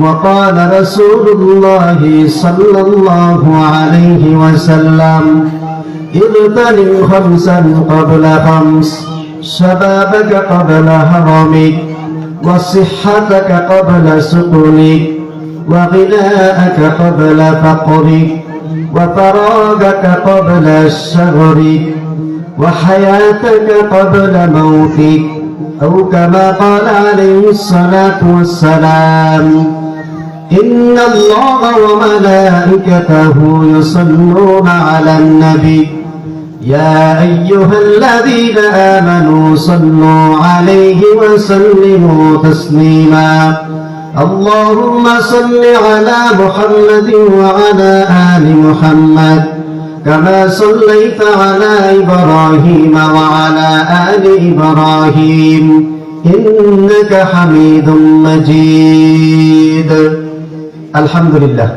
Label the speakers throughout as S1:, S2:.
S1: وقال رسول الله صلى الله عليه وسلم اغتنم خمسا قبل خمس شبابك قبل هرمك وصحتك قبل سقمك وغناءك قبل فقرك وفراغك قبل شغرك وحياتك قبل موتك أو كما قال عليه الصلاة والسلام إن الله وملائكته يصلون على النبي يا أيها الذين آمنوا صلوا عليه وسلموا تسليما اللهم صل على محمد وعلى آل محمد كما صليت على إبراهيم وعلى آل إبراهيم إنك حميد مجيد الحمد لله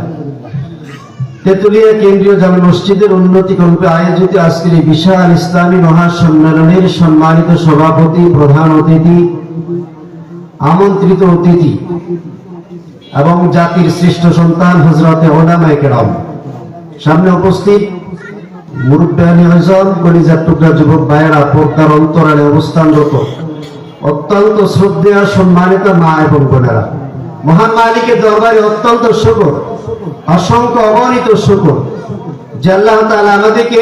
S1: তেতুলিয়া কেন্দ্রীয় জামে মসজিদের উন্নতিকল্পে আয়োজিত আজকের এই বিশাল ইসলামী মহাসম্মেলনের সম্মানিত সভাপতি, প্রধান অতিথি, আমন্ত্রিত অতিথি এবং জাতির শ্রেষ্ঠ সন্তান হযরতে উলামায়ে কেরাম, সামনে উপস্থিত মুরব্বিয়ানে আযম, কলিজার টুকরা যুবক ভাইয়েরা, পর্দার অন্তরালে অবস্থানরত অত্যন্ত শ্রদ্ধেয় সম্মানিত মা এবং বোনেরা, মহান মালিকের দরবারে অত্যন্ত শুকর, অসংখ্য অগণিত শুকর যে আল্লাহ তাআলা আমাদেরকে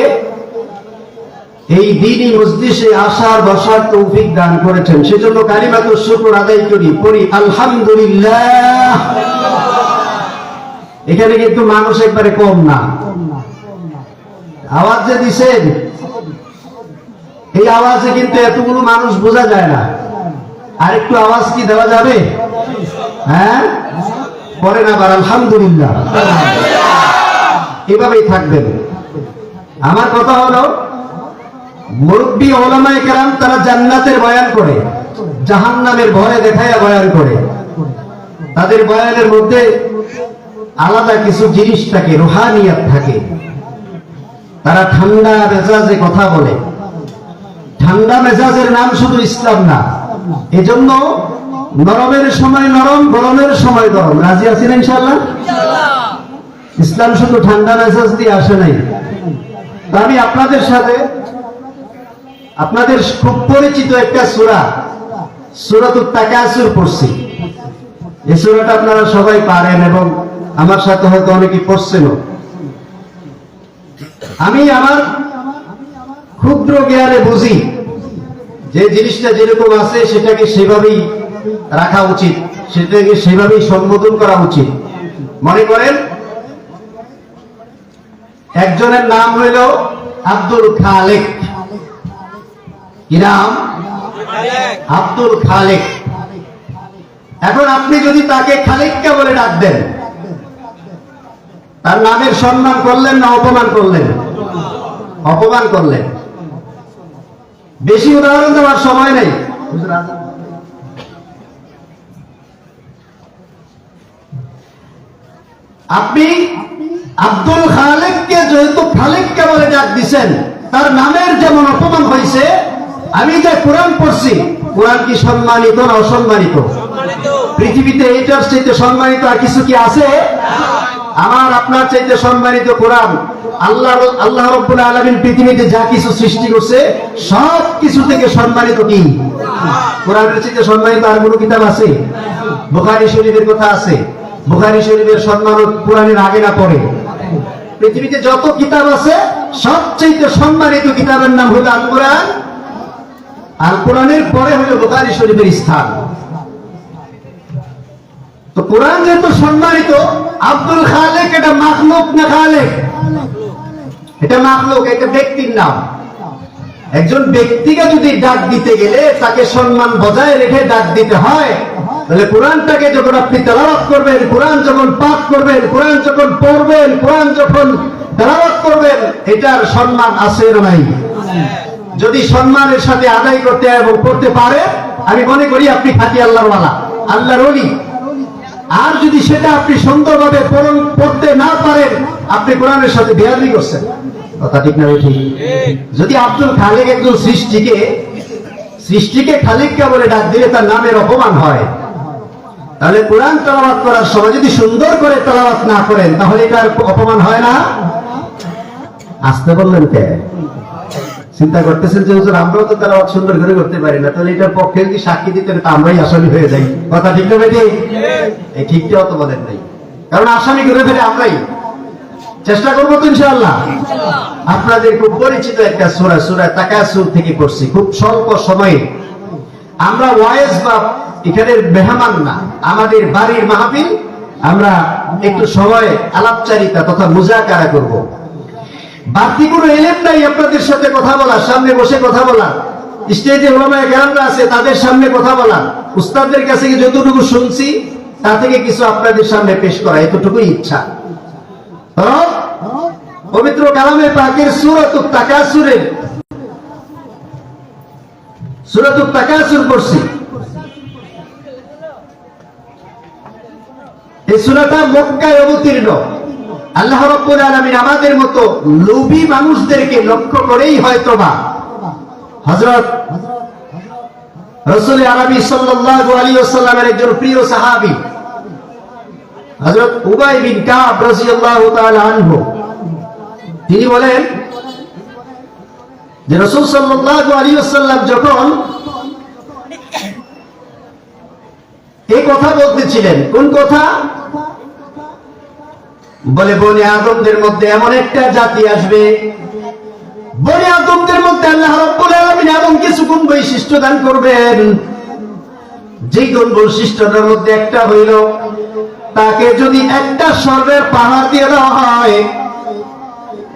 S1: এই দ্বীনি মজলিসে আসার বসার তৌফিক দান করেছেন। সেজন্য কালিমাতুশ শুকর আদায় পড়ি আলহামদুলিল্লাহ। এখানে কিন্তু মানুষ একবারে কম না। আওয়াজ যে দিছেন, এই আওয়াজে কিন্তু এতগুলো মানুষ বোঝা যায় না। আর একটু আওয়াজ কি দেওয়া যাবে? হ্যাঁ, পড়েন আবার আলহামদুলিল্লাহ। এভাবেই থাকবেন। আমার কথা হলো, মুরব্বী উলামায়ে কেরাম তারা জান্নাতের বয়ান করে, জাহান্নামের ভয় দেখায়া বয়ান করে। তাদের বয়ানের মধ্যে আলাদা কিছু জিনিস থাকে, রুহানিয়াত থাকে। তারা ঠান্ডা মেজাজে কথা বলে। ঠান্ডা মেজাজের নাম শুধু ইসলাম না। এজন্য নরমের সময় নরম, গরমের সময় গরম। রাজি আছেন ইনশাআল্লাহ? ইসলাম শুধু ঠান্ডা মেজাজ দিয়ে আসে নাই। আমি আপনাদের সাথে আপনাদের খুব পরিচিত একটা সূরা, সূরাতুত তাকাসুর পড়ছি। এই সূরাটা আপনারা সবাই পারেন এবং আমার সাথে হয়তো অনেকেই পড়ছেন। আমি আমার ক্ষুদ্র জ্ঞানে বুঝি যে জিনিসটা যেরকম আছে সেটাকে সেভাবেই রাখা উচিত, সেটাকে সেভাবেই সম্বোধন করা উচিত। মনে করেন একজনের নাম হইল আব্দুল খালেক। কি নাম? আব্দুল খালেক। এখন আপনি যদি তাকে খালেককে বলে ডাক দেন, তার নামের সম্মান করলেন না অপমান করলেন? অপমান করলেন। বেশি উদাহরণ দেওয়ার সময় নেই। আপনি আব্দুল খালেককে যেহেতু খালেককে বলে ডাক দিছেন, তার নামের যেমন অপমান হয়েছে, আমি যে কোরআন পড়ছি, কোরআন কি সম্মানিত না অসম্মানিত? পৃথিবীতে এটার চাইতে সম্মানিত আর কিছু কি আছে? আমার আপনার চাইতে সম্মানিত কোরআন। আল্লাহ রাব্বুল আলামিন পৃথিবীতে যা কিছু সৃষ্টি করছে সব কিছু থেকে সম্মানিত কি? কোরআনের চাইতে সম্মানিত আর কোনো কিতাব আছে? বুখারী শরীফের কথা আছে। বুখারী শরীফের সম্মান কোরআনের আগে না পরে? পৃথিবীতে যত কিতাব আছে সবচেয়ে সম্মানিত কিতাবের নাম হলো আল কোরআন। আল কোরআনের পরে হলো বুখারী শরীফের স্থান। তো কোরআন যেহেতু সম্মানিত, আব্দুল খালেক এটা মাখলুক না খালেক? এটা মাখলুক, এটা ব্যক্তির নাম। একজন ব্যক্তিকে যদি ডাক দিতে গেলে তাকে সম্মান বজায় রেখে ডাক দিতে হয়, তাহলে কোরআনটাকে যখন আপনি তেলাওয়াত করবেন, কোরআন যখন পাঠ করবেন, কোরআন যখন পড়বেন, কোরআন যখন তেলাওয়াত করবেন, এটার সম্মান আছে না নাই? যদি সম্মানের সাথে আদায় করতে এবং করতে পারে, আমি মনে করি আপনি খাঁটি আল্লাহর ওয়ালা, আল্লাহর ওলি। আর যদি সেটা আপনি সুন্দরভাবে পড়তে না পারেন, আপনি কোরআনের সাথে বেয়াদবি করছেন। কথা ঠিক না? ঠিক। যদি আব্দুল খালেক একজন সৃষ্টিকে খালিককে বলে ডাক দিলে তার নামের অপমান হয়, তাহলে কোরআন তেলাওয়াত করার সময় যদি সুন্দর করে তেলাওয়াত না করেন তাহলে এটার অপমান হয় না? আসতে বললেন কে? চিন্তা করতেছেন যে হুজুর আমরাও তো তেলাওয়াত সুন্দর করে করতে পারি না, তাহলে এটার পক্ষে যদি সাক্ষী দিতেন তা আমরাই আসামি হয়ে যাই। কথা ঠিক না বেটি? এই ঠিকটাও তো বলেন নাই, কারণ আসামি করে ফেলে আমরাই। চেষ্টা করবো তো ইনশাআল্লাহ। আপনাদের খুব পরিচিত একটা সূরা, সূরা তাকাসুর থেকে পড়ছি খুব স্বল্প সময়ে। আমরা ওয়াইজ বা এখানের মেহমান না, আমাদের বাড়ির মাহফিল, আমরা একটু সময় আলাপচারিতা তথা মুজাকারা করব। বাড়তি কোনো এলেম নাই আপনাদের সাথে কথা বলা, সামনে বসে কথা বলা, স্টেজে ওলামায়ে কেরামরা আছে তাদের সামনে কথা বলা, উস্তাদদের কাছে যতটুকু শুনছি তা থেকে কিছু আপনাদের সামনে পেশ করা, এতটুকুই ইচ্ছা। পবিত্র কালামে পাকের সূরাতুত তাকাসুর পড়ছি। এই সূরাটা মক্কায় অবতীর্ণ। আল্লাহ রাব্বুল আলামিন আমাদের মতো লোভী মানুষদেরকে লক্ষ্য করেই হয়তোবা হযরত রাসূল আরবি সাল্লাল্লাহু আলাইহি ওয়াসাল্লামের একজন প্রিয় সাহাবী হযরত উবাই বিন কাব রাদিয়াল্লাহু তাআলা আনহু, তিনি বলেন যে রাসূল সাল্লাল্লাহু আলাইহি ওয়াসাল্লাম যখন এই কথা বলতেছিলেন, কোন কথা? বলে বনি আদমদের মধ্যে এমন একটা জাতি আসবে, বনি আদমদের মধ্যে আল্লাহ রাব্বুল আলামিন এমন কিছু গুণ বৈশিষ্ট্য দান করবেন, যেই গুণ বৈশিষ্ট্যটার মধ্যে একটা হইল তাকে যদি একটা স্বর্ণের পাহাড় দিয়ে দেওয়া হয়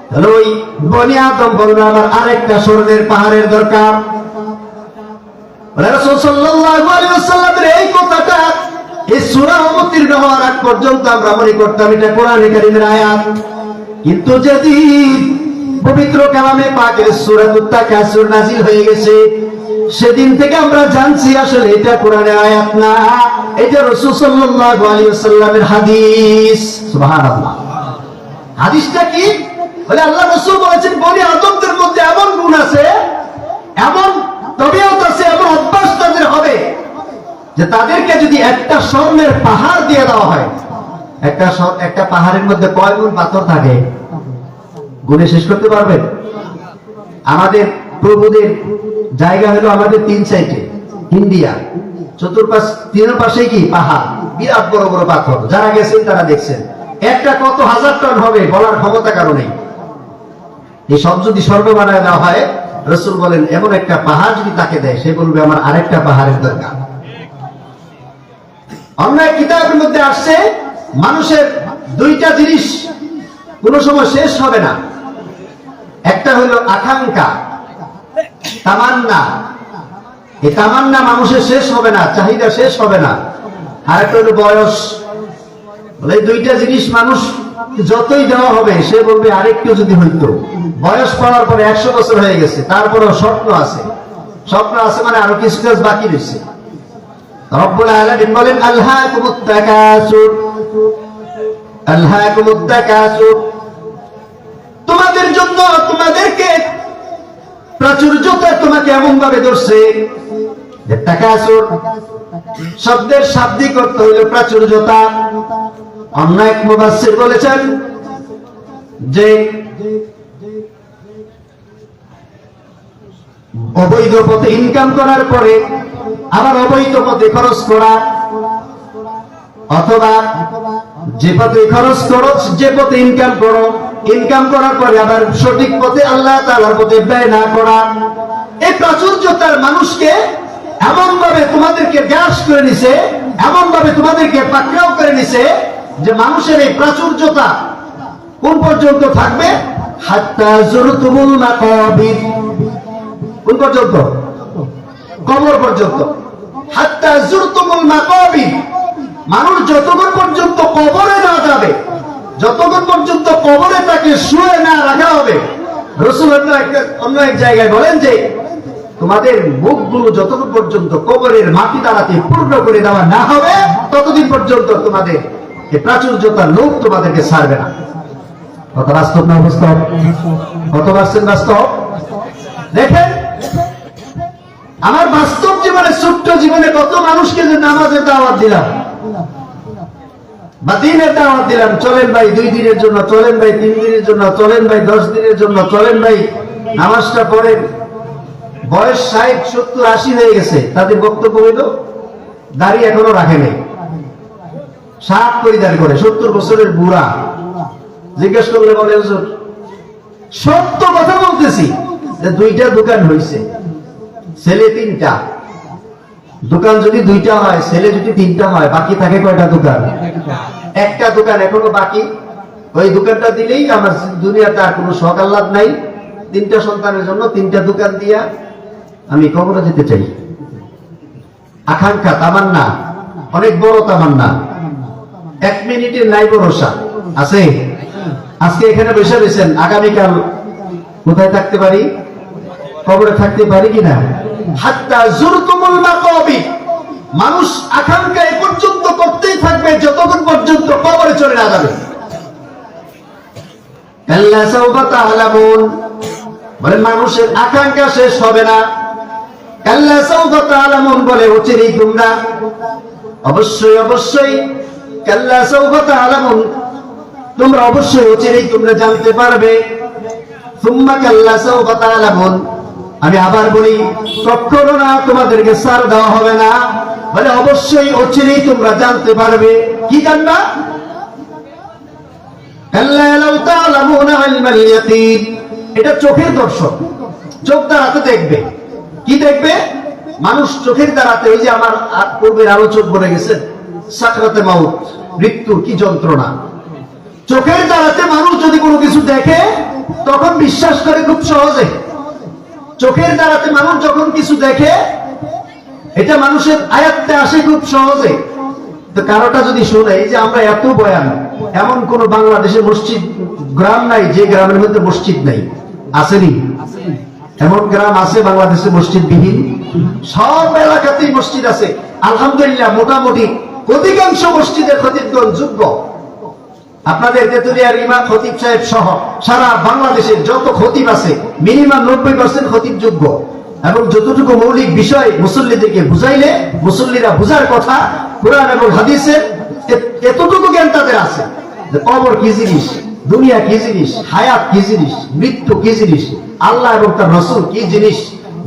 S1: তাহলে ওই বনি আদম বলবে আমার আরেকটা স্বর্ণের পাহাড়ের দরকার। রাসূল সাল্লাল্লাহু আলাইহি ওয়াসাল্লামের এই কথাটা এই সূরা অবতীর্ণ হওয়ার আগ পর্যন্ত আমরা মনে করতাম এটা কোরআনে কারীমের আয়াত, কিন্তু যেদিন পবিত্র কালামে পাকের সূরাতুত তাকাসুর নাযিল হয়ে গেছে সেদিন থেকে আমরা জানছি আসলে এটা কোরআনের আয়াত না, এটা রাসূল সাল্লাল্লাহু আলাইহি ওয়াসাল্লামের হাদিস। সুবহানাল্লাহ। হাদিসটা কি? বলে আল্লাহ রাসূল বলেছেন বনি আদমদের মধ্যে এমন গুণ আছে, এমন তবিয়ত আছে, এমন অভ্যাস তাদের হবে যে তাদেরকে যদি একটা স্বর্ণের পাহাড় দিয়ে দেওয়া হয়, একটা পাহাড়ের মধ্যে কয় গুণ পাথর থাকে গুণে শেষ করতে পারবেন? আমাদের প্রভুদের জায়গা হলো আমাদের 3 সাইডে ইন্ডিয়া, তিন পাশে কি পাহাড়, বিরাট বড় বড় পাথর, যারা গেছেন তারা দেখছেন। একটা কত হাজার টন হবে বলার ক্ষমতা কারো নেই। এই সব যদি স্বর্ণ বানায় দেওয়া হয়, রাসূল বলেন এমন একটা পাহাড় যদি তাকে দেয় সে বলবে আমার আরেকটা পাহাড়ের দরকার। অন্য এক কিতাবের মধ্যে আসছে মানুষের 2টা জিনিস কোন সময় শেষ হবে না, একটা হলো আকাঙ্ক্ষা, তামান্না। এই তামান্না মানুষের শেষ হবে না, চাহিদা শেষ হবে না। আর একটা হলো বয়স। বলে এই 2টা জিনিস মানুষ যতই দেওয়া হবে সে বলবে আরেকটু যদি হইতো। বয়স পড়ার পরে 100 বছর হয়ে গেছে, তারপরেও স্বপ্ন আছে, স্বপ্ন আছে মানে আরো কিছু কাজ বাকি রয়েছে। রব্বুল আলামিন বলেন আলহাকুমুত তাকাসুর, আলহাকুমুত তাকাসুর, তোমাদের জন্য তোমাদেরকে প্রাচুর্যতা তোমাকে এমন ভাবে ধরছে যে তাকাসুর শব্দের শাব্দিক অর্থ হইল প্রাচুর্যতা। অন্য এক মুফাসসির বলেছেন যে অবৈধ পথে ইনকাম করার পরে আবার অবৈধ পথে খরচ করা, অথবা যে পথে খরচ করো, যে পথে ইনকাম করো, ইনকাম করার পরে আবার সঠিক পথে আল্লাহ তাআলার পথে ব্যয় না করা। এই প্রাচুর্যতার মানুষকে এমন ভাবে তোমাদেরকে গ্রাস করে নিছে, এমন ভাবে তোমাদেরকে পাকড়াও করে নিছে যে মানুষের এই প্রাচুর্যতা কোন পর্যন্ত থাকবে? হাত্তা যুরতুমুল মাকাবির, কোন পর্যন্ত? কবর পর্যন্ত। হাত্তা যুরতুমুল মাকাবির, মানুষ যতক্ষণ পর্যন্ত কবরে না যাবে, যতক্ষণ পর্যন্ত কবরে তাকে শুয়ে না রাখা হবে, রাসূল অন্য এক জায়গায় বলেন যে তোমাদের মুখগুলো যতক্ষণ পর্যন্ত কবরের মাটি দ্বারাতে পূর্ণ করে দেওয়া না হবে ততদিন পর্যন্ত তোমাদের এই প্রাচুর্যতার লোভ তোমাদেরকে ছাড়বে না। কত বাস্তব না বাস্তব? কত পার্সেন্ট বাস্তব? দেখেন আমার বাস্তব জীবনে, ছোট্ট জীবনে কত মানুষকে যে নামাজের দাওয়াত দিলাম, বা দিনের দাওয়াত দিলাম, চলেন ভাই 2 দিনের জন্য, চলেন ভাই 3 দিনের জন্য, চলেন ভাই 10 দিনের জন্য, চলেন ভাই নামাজটা পড়েন। বয়স 60, 70, 80 হয়ে গেছে, তাদের বক্তব্য হইল দাড়ি এখনো রাখে নাই, 60 পরিধান করে, 70 বছরের বুড়া। জিজ্ঞেস করলে বলে হুজুর সত্য কথা বলতেছি যে 2টা দোকান হইছে, ছেলে 3টা, দোকান যদি 2টা হয়, ছেলে যদি 3টা হয়, বাকি থাকে কয়টা দোকান? একটা দোকান এখনো বাকি। ওই দোকানটা দিলেই আমার দুনিয়াতে আর কোনো শখ আহ্লাদ নাই। 3টা সন্তানের জন্য 3টা দোকান দিয়া আমি কবরে যেতে চাই। আকাঙ্ক্ষা, তামান্না, অনেক বড় তামান্না, 1 মিনিটের নাই ভরসা আছে। আজকে এখানে বসে রয়েছেন, আগামীকাল কোথায় থাকতে পারি? কবরে থাকতে পারি কিনা? হাত্তা জুরতুমুল মাকাবির, মানুষ আকাঙ্ক্ষা এ পর্যন্ত করতেই থাকবে যতক্ষণ পর্যন্ত কবরে চলে না যাবে। কাল্লা সাওফা তা'লামুন, বলে মানুষের আকাঙ্ক্ষা শেষ হবে না। কাল্লা সাওফা তা'লামুন বলে অচিরেই তোমরা, অবশ্যই অবশ্যই, কাল্লা সাওফা তা'লামুন, তোমরা অবশ্যই অচিরেই তোমরা জানতে পারবে। সুম্মা কাল্লা সাওফা তা'লামুন, আমি আবার বলি, কখনো না তোমাদেরকে ছাড় দেওয়া হবে না, বলে অবশ্যই অচিরেই তোমরা জানতে পারবে। কি জানবা? কাল্লা লাউ তা'লামুনা ইলমাল ইয়াকিন, এটা চোখের দর্শন, চোখ দ্বারাতে দেখবে। কি দেখবে? মানুষ চোখের দ্বারাতে, ওই যে আমার পূর্বের আলোচক বলে গেছে সাকরাতে মাউত, মৃত্যুর কি যন্ত্রণা। চোখের দ্বারাতে মানুষ যদি কোনো কিছু দেখে তখন বিশ্বাস করে খুব সহজে। চোখের দ্বারাতে মানুষ যখন কিছু দেখে এটা মানুষের আয়ত্তে আসে খুব সহজে। তো কারোটা যদি শুনে, এই যে আমরা এত বয়ান, এমন কোন বাংলাদেশে মসজিদ গ্রাম নাই যে গ্রামের মধ্যে মসজিদ নাই, আসেনি? এমন গ্রাম আছে বাংলাদেশে মসজিদ বিহীন? সব এলাকাতেই মসজিদ আছে আলহামদুলিল্লাহ। মোটামুটি অধিকাংশ মসজিদের খতিবগণ যোগ্য। আপনাদের তেতুলিয়ার ইমাম খতিব সাহেব সহ সারা বাংলাদেশের যত খতিব আছে মিনিমাম 90% খতিব যোগ্য, এবং যতটুকু মৌলিক বিষয় মুসল্লিদেরকে বুঝাইলে মুসল্লিরা বুঝার কথা কোরআন এবং হাদিসের, এতটুকু জ্ঞান তাদের আছে যে কবর কি জিনিস, দুনিয়া কি জিনিস, হায়াত কি জিনিস, মৃত্যু কি জিনিস, আল্লাহ এবং তার রাসূল কি জিনিস,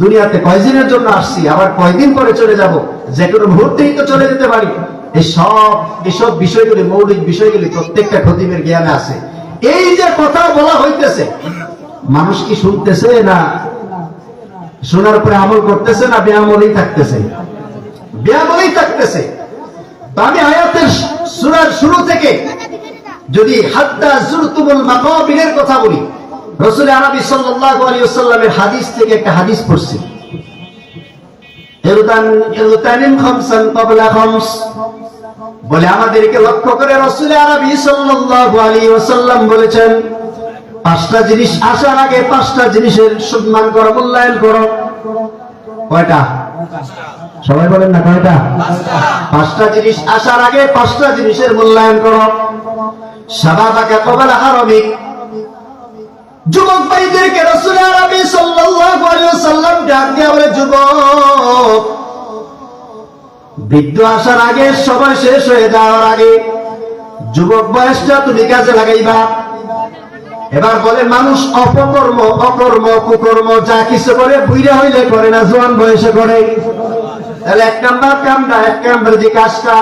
S1: দুনিয়াতে কয়দিনের জন্য আসছি, আবার কয়দিন পরে চলে যাব, যে কোনো মুহূর্তেই তো চলে যেতে পারি। এসব বিষয়গুলি, মৌলিক বিষয়গুলি প্রত্যেকটা খতিবের জ্ঞানে আছে। এই যে কথা বলা হইতেছে, মানুষ কি শুনতেছে না শোনার পরে আমল করতেছে, না বেআমলেই থাকতেছে? বেআমলেই থাকতেছে। তো আমি আয়াতের সূরার শুরু থেকে যদি হাত্তা জুরতুমুল মাকাবিরের কথা বলি, রাসূল আরবি সাল্লাল্লাহু আলাইহি ওয়াসাল্লামের হাদিস থেকে একটা হাদিস পড়ছি, ইরতানিম খামসান ক্বাবলা খামস, বলে আমাদেরকে লক্ষ্য করে রাসূল আরবি সাল্লাল্লাহু আলাইহি ওয়াসাল্লাম বলেছেন, 5টা জিনিস আসার আগে 5টা জিনিসের সম্মান করো, মূল্যায়ন করো। কয়টা? সবাই বলেন না কয়টা? 5টা জিনিস আসার আগে 5টা জিনিসের মূল্যায়ন করো। শাবাবাকা ক্বাবলা হারামিক, যুবক ভাইদেরকে রাসূল আরবি সাল্লাল্লাহু আলাইহি ওয়াসাল্লাম ডাক দিয়ে বলে, যুবক, বৃদ্ধ আসার আগে, সময় শেষ হয়ে যাওয়ার আগে যুবক বয়সটা তুমি কাজে লাগাইবা। এবার বলে মানুষ অপকর্ম, অকর্ম, কুকর্ম যা কিছু করে বুইড়া হইলে করে না, জোয়ান বয়সে করে। তাহলে 1 নাম্বার কামটা, 1 নাম্বার যে কাজটা,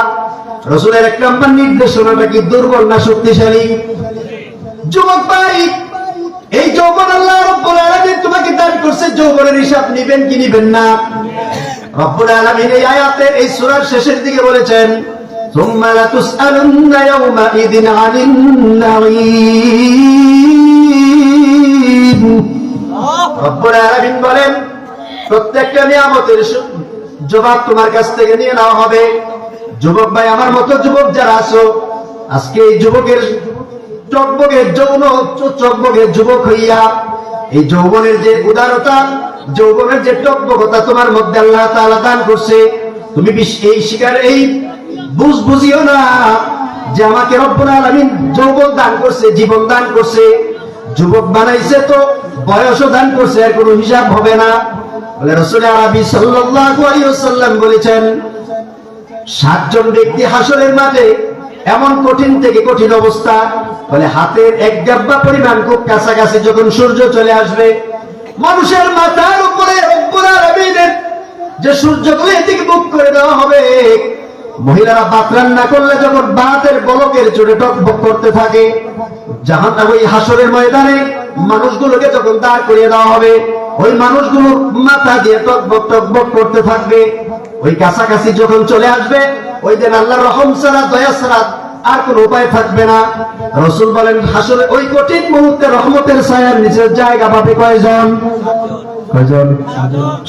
S1: রাসূলের 1 নাম্বার নির্দেশনাটা কি দুর্বল না শক্তিশালী? যুবক ভাই, এই যৌবন আল্লাহ রাব্বুল আলামিন তোমাকে দান করছে, যৌবনের হিসাব নিবেন কি নিবেন না? রব্বুল আলামিন এই আয়াতে, এই সূরার শেষের দিকে বলেছেন, সুম্মা লাতুসআলুন্না ইয়াওমাইযিন আনিন নাঈম। রব্বুল আলামিন বলেন, প্রত্যেকটা নিয়ামতের জবাব তোমার কাছ থেকে নিয়ে নেওয়া হবে। যুবক ভাই, আমার মতো যুবক যারা আছো, আজকে এই যুবকের চকবগের যৌন চকবগের যুবক হইয়া, এই যৌবনের যে উদারতা, যৌবনের যে টকবকতা তোমার মধ্যে আল্লাহ তাআলা দান করছে, তুমি এই শিকার, এই বুঝিও না যে আমাকে রব্বুল আলামিন যৌবন দান করছে, জীবন দান করছে, যুবক বানাইছে, তো বয়সও দান করছে, আর কোনো হিসাব হবে না। বলে রাসূল আরবি সাল্লাল্লাহু আলাইহি ওয়াসাল্লাম বলেছেন, 7 জন ব্যক্তি হাসরের মাঠে এমন কঠিন থেকে কঠিন অবস্থা, বলে হাতের এক ডাব্বা পরিমাণ খুব কাছাকাছি যখন সূর্য চলে আসবে, মানুষের মাথার উপরে রব্বুল আলামিনের যে সূর্যগুলো এদিকে মুখ করে দেওয়া হবে, মহিলারা ভাত রান্না করলে যখন ভাতের বলকের চড়ে টকবক করতে থাকে, জাহান্নাম ওই হাসরের ময়দানে মানুষগুলোকে যখন দাঁড় করিয়ে দেওয়া হবে, ওই মানুষগুলো মাথা দিয়ে টকবক টকবক করতে থাকবে। ওই কাছাকাছি যখন চলে আসবে, ওই দিন আল্লাহর রহম ছাড়া দয়া ছাড়া আর কোন উপায় থাকবে না। রাসূল বলেন হাসরে ওই কঠিন মুহূর্তে রহমতের ছায়ার নিচে জায়গা পাবে কয়জন?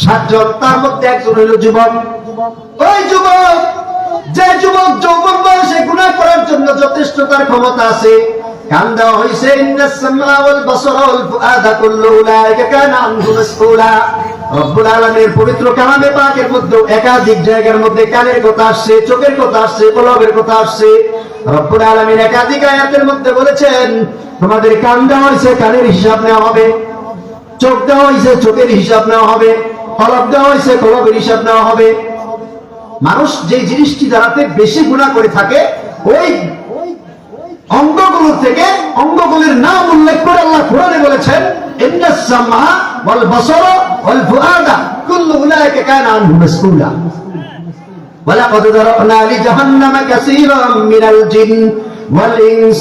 S1: 7 জন। তার মধ্যে একজন হলো যুবক। ওই যুবক, যে যুবক যৌবন বয়সে গুনাহ করার জন্য যথেষ্ট তার ক্ষমতা আছে, কান দেওয়া হয়েছে ইন্নাস সামআ ওয়াল বাসারা ওয়াল ফুআদা কুল্লু উলাইকা কানা আনহু মাসউলা। রব্বুল আলামিনের পবিত্র কালামে পাকের মধ্যে একাধিক জায়গার মধ্যে কানের কথা আসছে, চোখের কথা আসছে, কলবের কথা আসছে। রব্বুল আলামিন একাধিক আয়াতের মধ্যে বলেছেন তোমাদের কান দেওয়া হয়েছে, কানের হিসাব নেওয়া হবে, চোখ দেওয়া হয়েছে, চোখের হিসাব নেওয়া হবে, কলব দেওয়া হয়েছে, কলবের হিসাব নেওয়া হবে। মানুষ যে জিনিসটি দ্বারাতে বেশি গুনাহ করে থাকে, ওই অঙ্গগুলোর থেকে অঙ্গগুলির নাম উল্লেখ করে আল্লাহ কোরআনে বলেছেন ইন্নাস সামআ ওয়াল বাসারা ওয়াল ফুআদা কুল্লু উলাইকা কানা আনহু মাসউলা। ওয়ালাকাদ যারানা লিজাহান্নামা কাসীরাম মিনাল জিন ওয়াল ইনস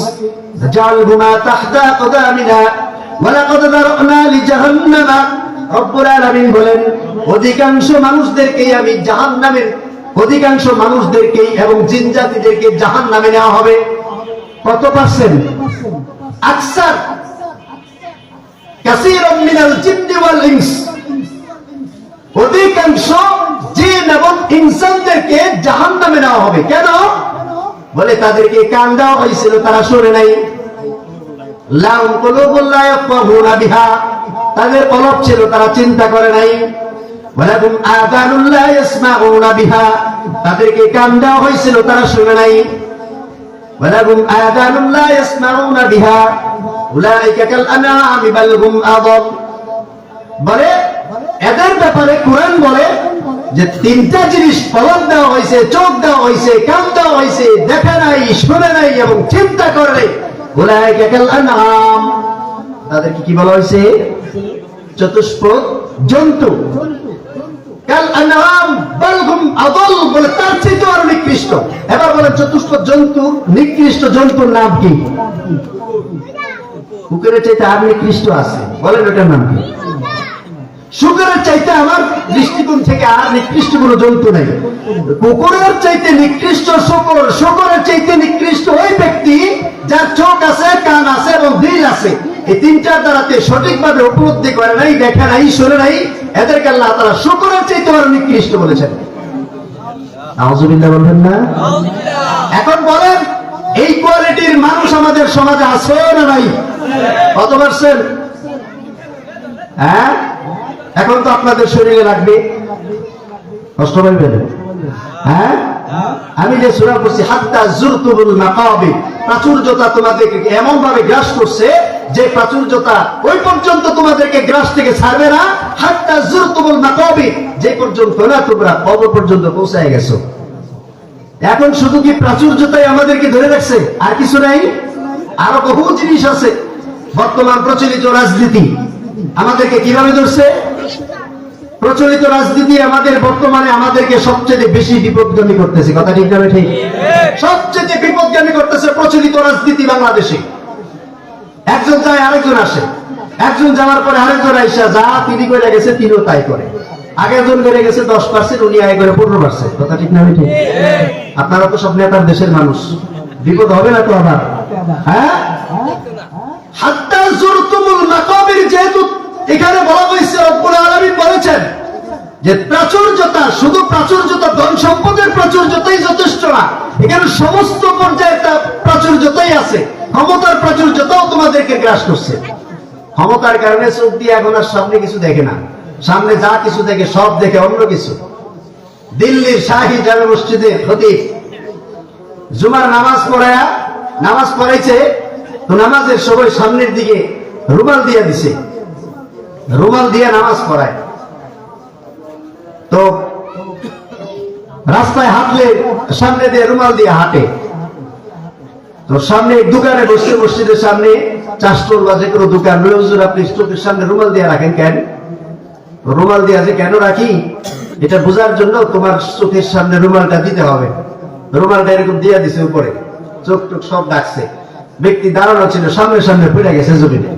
S1: জাআলহুমা তাহতা আকদামিনা ওয়ালাকাদ যারানা লিজাহান্নামা। রব্বুল আলামিন বলেন অধিকাংশ মানুষদেরকেই আমি জাহান্নামের অধিকাংশ মানুষদেরকেই এবং জিন জাতিদেরকে জাহান্নামে নেওয়া হবে। কত পার্সেন্ট? আকসার কাসীরাম মিনাল জিন্নি ওয়াল ইনস। অধিকাংশ জিন এবং ইনসানদেরকে জাহান্নামে নেওয়া হবে। কেন? বলে তাদেরকে কান দেওয়া হয়েছিল, তারা শুনে নাই। লাহুম কুলুবুন লা ইয়াফকাহুনা বিহা, তাদের কলব ছিল, তারা চিন্তা করে নাই। ওয়ালাহুম আযানুন লা ইয়াসমাউনা বিহা, তাদেরকে কান দেওয়া হয়েছিল, তারা শুনে নাই। ওয়ালাহুম আযানুন লা ইয়াসমাউনা বিহা উলাইকা কাল আনআমি বাল হুম আযাল। বলে এদের ব্যাপারে কোরআন বলে যে 3টা জিনিস কলব দেওয়া হয়েছে, চোখ দেওয়া হয়েছে, কান দেওয়া হয়েছে, দেখে নাই, শুনে নাই এবং চিন্তা করে নাই। উলাইকা কাল আনআম, তাদেরকে কি বলা হয়েছে? চতুষ্পদ জন্তু। কাল আনআম বাল হুম আযাল, বলে তার চেয়ে আরো নিকৃষ্ট। এবার বলে চতুষ্পদ জন্তু, নিকৃষ্ট জন্তুর নাম কি? কুকুরের চাইতে আর নিকৃষ্ট আছে, বলেন ওটার নাম কি? শুকরের চাইতে আমার দৃষ্টিকোণ থেকে আর নিকৃষ্ট কোন জন্তু নেই। কুকুরের চাইতে নিকৃষ্ট শুকর, শুকরের চাইতে নিকৃষ্ট ওই ব্যক্তি যার চোখ আছে, কান আছে এবং দিল আছে। এই 3টার দ্বারাতে সঠিকভাবে উপলব্ধি করে নাই, দেখে নাই, শুনে নাই, এদেরকে আল্লাহ তাআলা শুকরের চাইতে আরো নিকৃষ্ট বলেছেন। নাউযুবিল্লাহ বলবেন না? এখন বলেন এই কোয়ালিটির মানুষ আমাদের সমাজে আছে না নাই? কত পার্সেন্ট? হ্যাঁ, এখন তো আপনাদের শরীরে লাগবে, কষ্ট পাইবেন। হ্যাঁ, আমি যে সূরা পড়ছি হাত্তা যুরতুল মাকাবির, প্রাচুর্যতা তোমাদেরকে এমন ভাবে গ্রাস করছে যে প্রাচুর্যতা ওই পর্যন্ত তোমাদেরকে গ্রাস থেকে ছাড়বে না। হাত্তা যুরতুল মাকাবির, যে পর্যন্ত না তোমরা কবর পর্যন্ত পৌঁছায় গেছো। এখন শুধু কি প্রাচুর্যতাই আমাদেরকে ধরে রাখছে, আর কিছু নাই? আরো বহু জিনিস আছে। বর্তমান প্রচলিত রাজনীতি আমাদেরকে কিভাবে ধরছে? প্রচলিত রাজনীতি আমাদের বর্তমানে আমাদেরকে সবচেয়ে বেশি বিপদগামী করতেছে। কথা ঠিক না ঠিক? সবচেয়ে বিপদগামী করতেছে প্রচলিত রাজনীতি বাংলাদেশে। একজন যায় আরেকজন আসে, একজন যাওয়ার পরে আরেকজন আইসা যা তিনি করে গেছে তিনিও তাই করে। আগের জন করে গেছে 10%, উনি আয় করে 15%। কথা ঠিক না ঠিক? আপনারা তো সব নেতার দেশের মানুষ, বিপদ হবে না তো আবার? হ্যাঁ, হাত্তা যুরতুমুল মাকাবির, যেহেতু এখানে বলা হয়েছে, রব্বুল আলামিন বলেছেন যে প্রাচুর্যতা, শুধু প্রাচুর্যতা, ধন সম্পদের প্রাচুর্যতাই যথেষ্ট না, এখানে সমস্ত পর্যায়ে প্রাচুর্যতাই আছে। ক্ষমতার প্রাচুর্যতাও তোমাদেরকে গ্রাস করছে। ক্ষমতার কারণে চোখ দিয়ে এখন আর সামনে কিছু দেখে না, সামনে যা কিছু দেখে সব দেখে অন্য কিছু। দিল্লির শাহী জামে মসজিদের খতিব জুমার নামাজ পড়াইছে, তো নামাজের সময় সামনের দিকে রুমাল দিয়ে দিছে, রুমাল দিয়ে নামাজ পড়ায়। তো রাস্তায় হাঁটলে সামনে দিয়ে রুমাল দিয়ে হাঁটে। তো সামনে দোকানে বসে, মসজিদের সামনে চাষটোল বা যে কোনো দোকান, হুজুর আপনি চোখের সামনে রুমাল দিয়ে রাখেন কেন? রুমাল দিয়ে যে কেন রাখি এটা বোঝার জন্য তোমার চোখের সামনে রুমালটা দিতে হবে। রুমালটা এরকম দিয়ে দিছে উপরে, চোখ টোক সব ডাকছে। ব্যক্তি দাঁড়ানো ছিল, সামনে সামনে পড়ে গেছে জমিনে।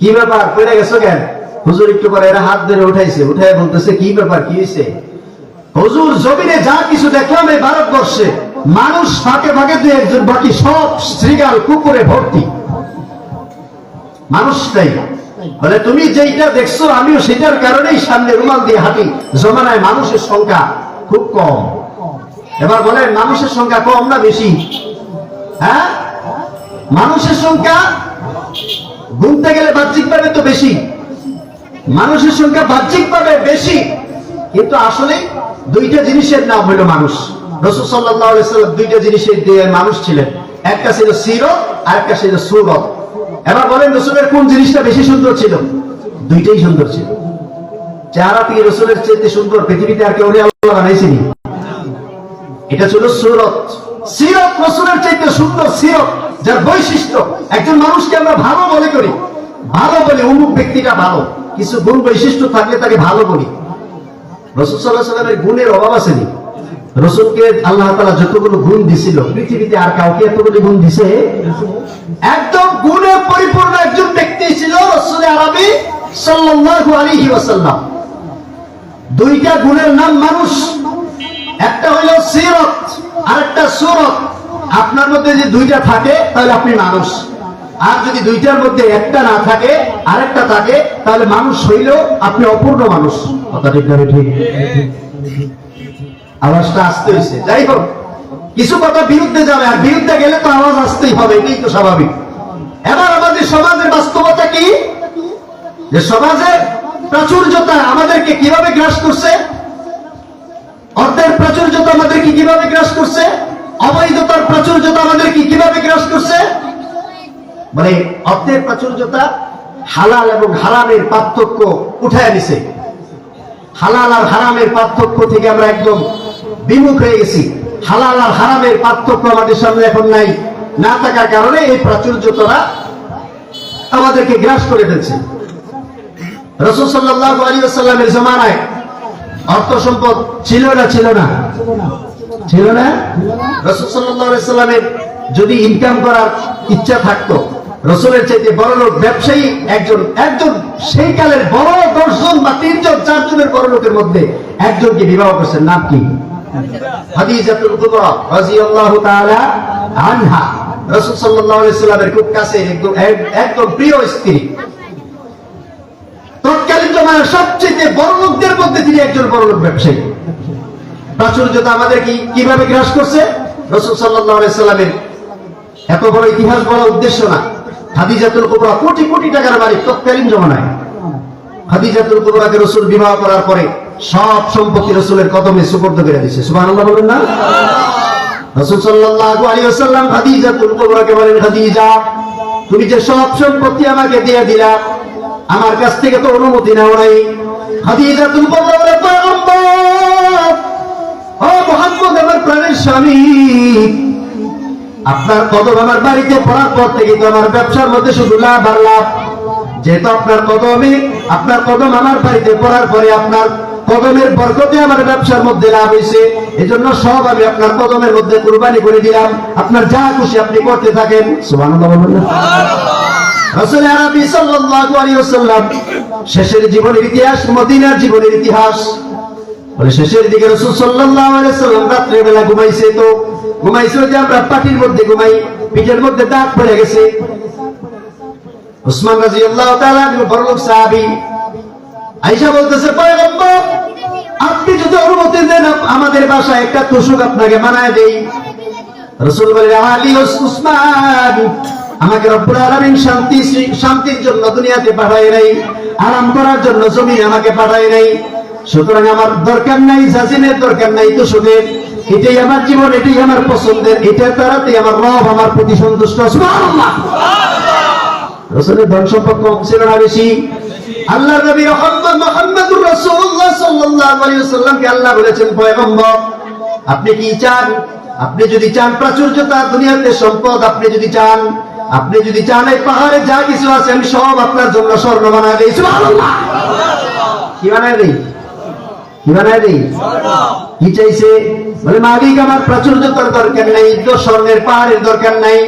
S1: কি ব্যাপার, পড়ে গেছো কেন? হুজুর একটু পরে এরা হাত ধরে উঠাইছে, উঠাই বলতেছে কি ব্যাপার, কি হয়েছে? হুজুর জমিনে যা কিছু দেখলাম এই ভারতবর্ষে, মানুষ ফাঁকে ফাঁকে দুই একজন, বাকি সব শ্রীগাল কুকুরে ভর্তি, মানুষ নাই। বলে তুমি যেইটা দেখছো আমিও সেটার কারণেই সামনে রুমাল দিয়ে হাঁটি। জমানায় মানুষের সংখ্যা খুব কম। এবার বলেন মানুষের সংখ্যা কম না বেশি? হ্যাঁ, মানুষের সংখ্যা গুনতে গেলে বাহ্যিকভাবে তো বেশি, মানুষের সংখ্যা বাহ্যিকভাবে বেশি, কিন্তু আসলে দুইটা জিনিসের নাম হলো মানুষ। রাসূল সাল্লাল্লাহু আলাইহি ওয়াসাল্লাম দুইটা জিনিসের দিয়ে মানুষ ছিলেন, একটা ছিল সিরত আর একটা ছিল সুরত। এবার বলেন রাসূলের কোন জিনিসটা বেশি সুন্দর ছিল? দুইটাই সুন্দর ছিল। চেহারা থেকে রাসূলের চেয়ে সুন্দর পৃথিবীতে আর কেউ আল্লাহ বানাইছেনি। এটা ছিল সুরত, সিরত রাসূলের চাইতে সুন্দর সিরত, যার বৈশিষ্ট্য একজন মানুষকে আমরা ভালো মনে করি, ভালো বলি অমুক ব্যক্তিটা ভালো, কিছু গুণ বৈশিষ্ট্য থাকলে তাকে ভালো বলি। রাসূল সাল্লাল্লাহু আলাইহি ওয়াসাল্লামের গুণের অভাব আসেনি। রাসূলকে আল্লাহ তাআলা যতগুলো গুণ দিছিল পৃথিবীতে আর কাউকে এতগুলো গুণ দিছে? একদম গুণে পরিপূর্ণ একজন ব্যক্তি ছিল রাসূল আরবি সাল্লাল্লাহু আলাইহি ওয়াসাল্লাম। দুইটা গুণের নাম মানুষ, একটা হলো সিরত আর একটা সুরত। আপনার মধ্যে যদি দুইটা থাকে তাহলে আপনি মানুষ, আর যদি দুইটার মধ্যে একটা না থাকে আরেকটা থাকে তাহলে মানুষ হইলেও আপনি অপূর্ণ মানুষ। কথা ঠিক না? ঠিক। আওয়াজটা আসতে হয়েছে। যাই হোক, কিছু কথা বিরুদ্ধে যাবে, আর বিরুদ্ধে গেলে তো আওয়াজ আসতেই হবে, এটাই তো স্বাভাবিক। এবার আমাদের সমাজের বাস্তবতা কি, যে সমাজের প্রাচুর্যতা আমাদেরকে কিভাবে গ্রাস করছে, অর্থের প্রাচুর্যতা আমাদেরকে কিভাবে গ্রাস করছে, অবৈধতার প্রাচুর্যতা আমাদেরকে কিভাবে গ্রাস করছে। মানে অর্থের প্রাচুর্যতা হালাল এবং হারামের পার্থক্য উঠায় নিছে। হালাল আর হারামের পার্থক্য থেকে আমরা একদম বিমুখ হয়ে গেছি। হালাল আর হারামের পার্থক্য আমাদের সামনে এখন নাই, না থাকার কারণে এই প্রাচুর্যতারা আমাদেরকে গ্রাস করে ফেলছে। রাসূল সাল্লাল্লাহু আলাইহি ওয়াসাল্লামের জামানায় অর্থ সম্পদ ছিল না? ছিল না? ছিল না? রাসূল সাল্লাল্লাহু আলাইহি ওয়াসাল্লামের যদি ইনকাম করার ইচ্ছা থাকতো, রাসূলের চাইতে বড় লোক ব্যবসায়ী একজন সেই কালের বড় 10 জন বা 3 জন 4 জনের বড় লোকের মধ্যে একজনকে বিবাহ করেছেন। নাম কি? খাদিজাতুল কুবরা রাদিয়াল্লাহু তাআলা আনহা। রাসূল সাল্লাল্লাহু আলাইহি ওয়াসাল্লামের খুব কাছে একদম প্রিয় স্ত্রী। তৎকালীন জমানার সবচেয়ে বড় লোকদের মধ্যে তিনি একজন বড় লোক ব্যবসায়ী। প্রাচুর্যতা আমাদের কিভাবে গ্রাস করছে? রাসূল সাল্লাল্লাহু আলাইহি ওয়াসাল্লামের এত বড় ইতিহাস বলা উদ্দেশ্য না। খাদিজাতুল কুবরা কোটি কোটি টাকার মালিক তৎকালীন জমানায়। খাদিজাতুল কুবরাকে রাসূল বিবাহ করার পরে সব সম্পত্তি রাসূলের কদমে সুপর্দ করে দিয়েছে। সুবহানাল্লাহ বলেন না? রাসূল সাল্লাল্লাহু আলাইহি ওয়াসাল্লাম খাদিজাতুল কুবরাকে বলেন, খাদিজা তুমি যে সব সম্পত্তি আমাকে দিয়ে দিলা, আমার কাছ থেকে তো অনুমতি নাও নাই। খাদিজাতুল কুবরা বলে, পয়গম্বর, ও মুহাম্মদ আমার প্রাণের স্বামী, আপনার কদম আমার বাড়িতে পড়ার পর থেকে তো আমার ব্যবসার মধ্যে শুধু লাভ আর লাভ। যেহেতু আপনার কদম আমার বাড়িতে পড়ার পরে আপনার কদমের বরকতে আমার ব্যবসার মধ্যে লাভ হয়েছে, এজন্য সব আমি আপনার কদমের মধ্যে কুরবানি করে দিলাম। আপনার যা খুশি আপনি করতে থাকেন। সুবহানাল্লাহ বলুন। রাসূল আরবি সাল্লাল্লাহু আলাইহি ওয়াসাল্লাম শেষের জীবনের ইতিহাস, মদিনার জীবনের ইতিহাস বলে, শেষের দিকে রাসূল সাল্লাল্লাহু আলাইহি ওয়াসাল্লাম রাত্রে বেলা ঘুমাইছে যে আমরা পাটির মধ্যে ঘুমাই, পিঠের মধ্যে দাগ পড়ে গেছে। উসমান রাদিয়াল্লাহু তাআলা বড় লোক সাহাবী, আয়েশা বলতেছে, পয়গম্বর আপনি যদি অনুমতি দেন আমাদের বাসায় একটা তোষক আপনাকে বানায় দেই। রাসূল বলে, আলী উসমান, আমাকে রব্বুল আলামিন শান্তির জন্য দুনিয়াতে পাঠায় নাই, আরাম করার জন্য জমিনে আমাকে পাঠায় নাই। সুতরাং আমার দরকার নাই জাজিনের, দরকার নাই তোষকের। এটাই আমার জীবন, এটাই আমার পছন্দের, এটার দ্বারাতেই আমার রব আমার প্রতি সন্তুষ্ট। সুবহানাল্লাহ। রাসূলের ধন সম্পদ কম ছিল না বেশি? আল্লাহর নবী মুহাম্মদুর রাসূলুল্লাহ সাল্লাল্লাহু আলাইহি ওয়াসাল্লামকে আল্লাহ বলেছেন, পয়গম্বর আপনি কি চান? আপনি যদি চান প্রাচুর্যতা, দুনিয়াতে সম্পদ, আপনি যদি চান এই পাহাড়ে যা কিছু আছে আমি সব আপনার জন্য স্বর্ণ বানায় দেই। সুবহানাল্লাহ। কি বানায় দেই? কি বানায় দেই? কি চাইছে? বলে মালিক আমার প্রাচুর্যতার দরকার নেই, স্বর্ণের পাহাড়ের দরকার নাই,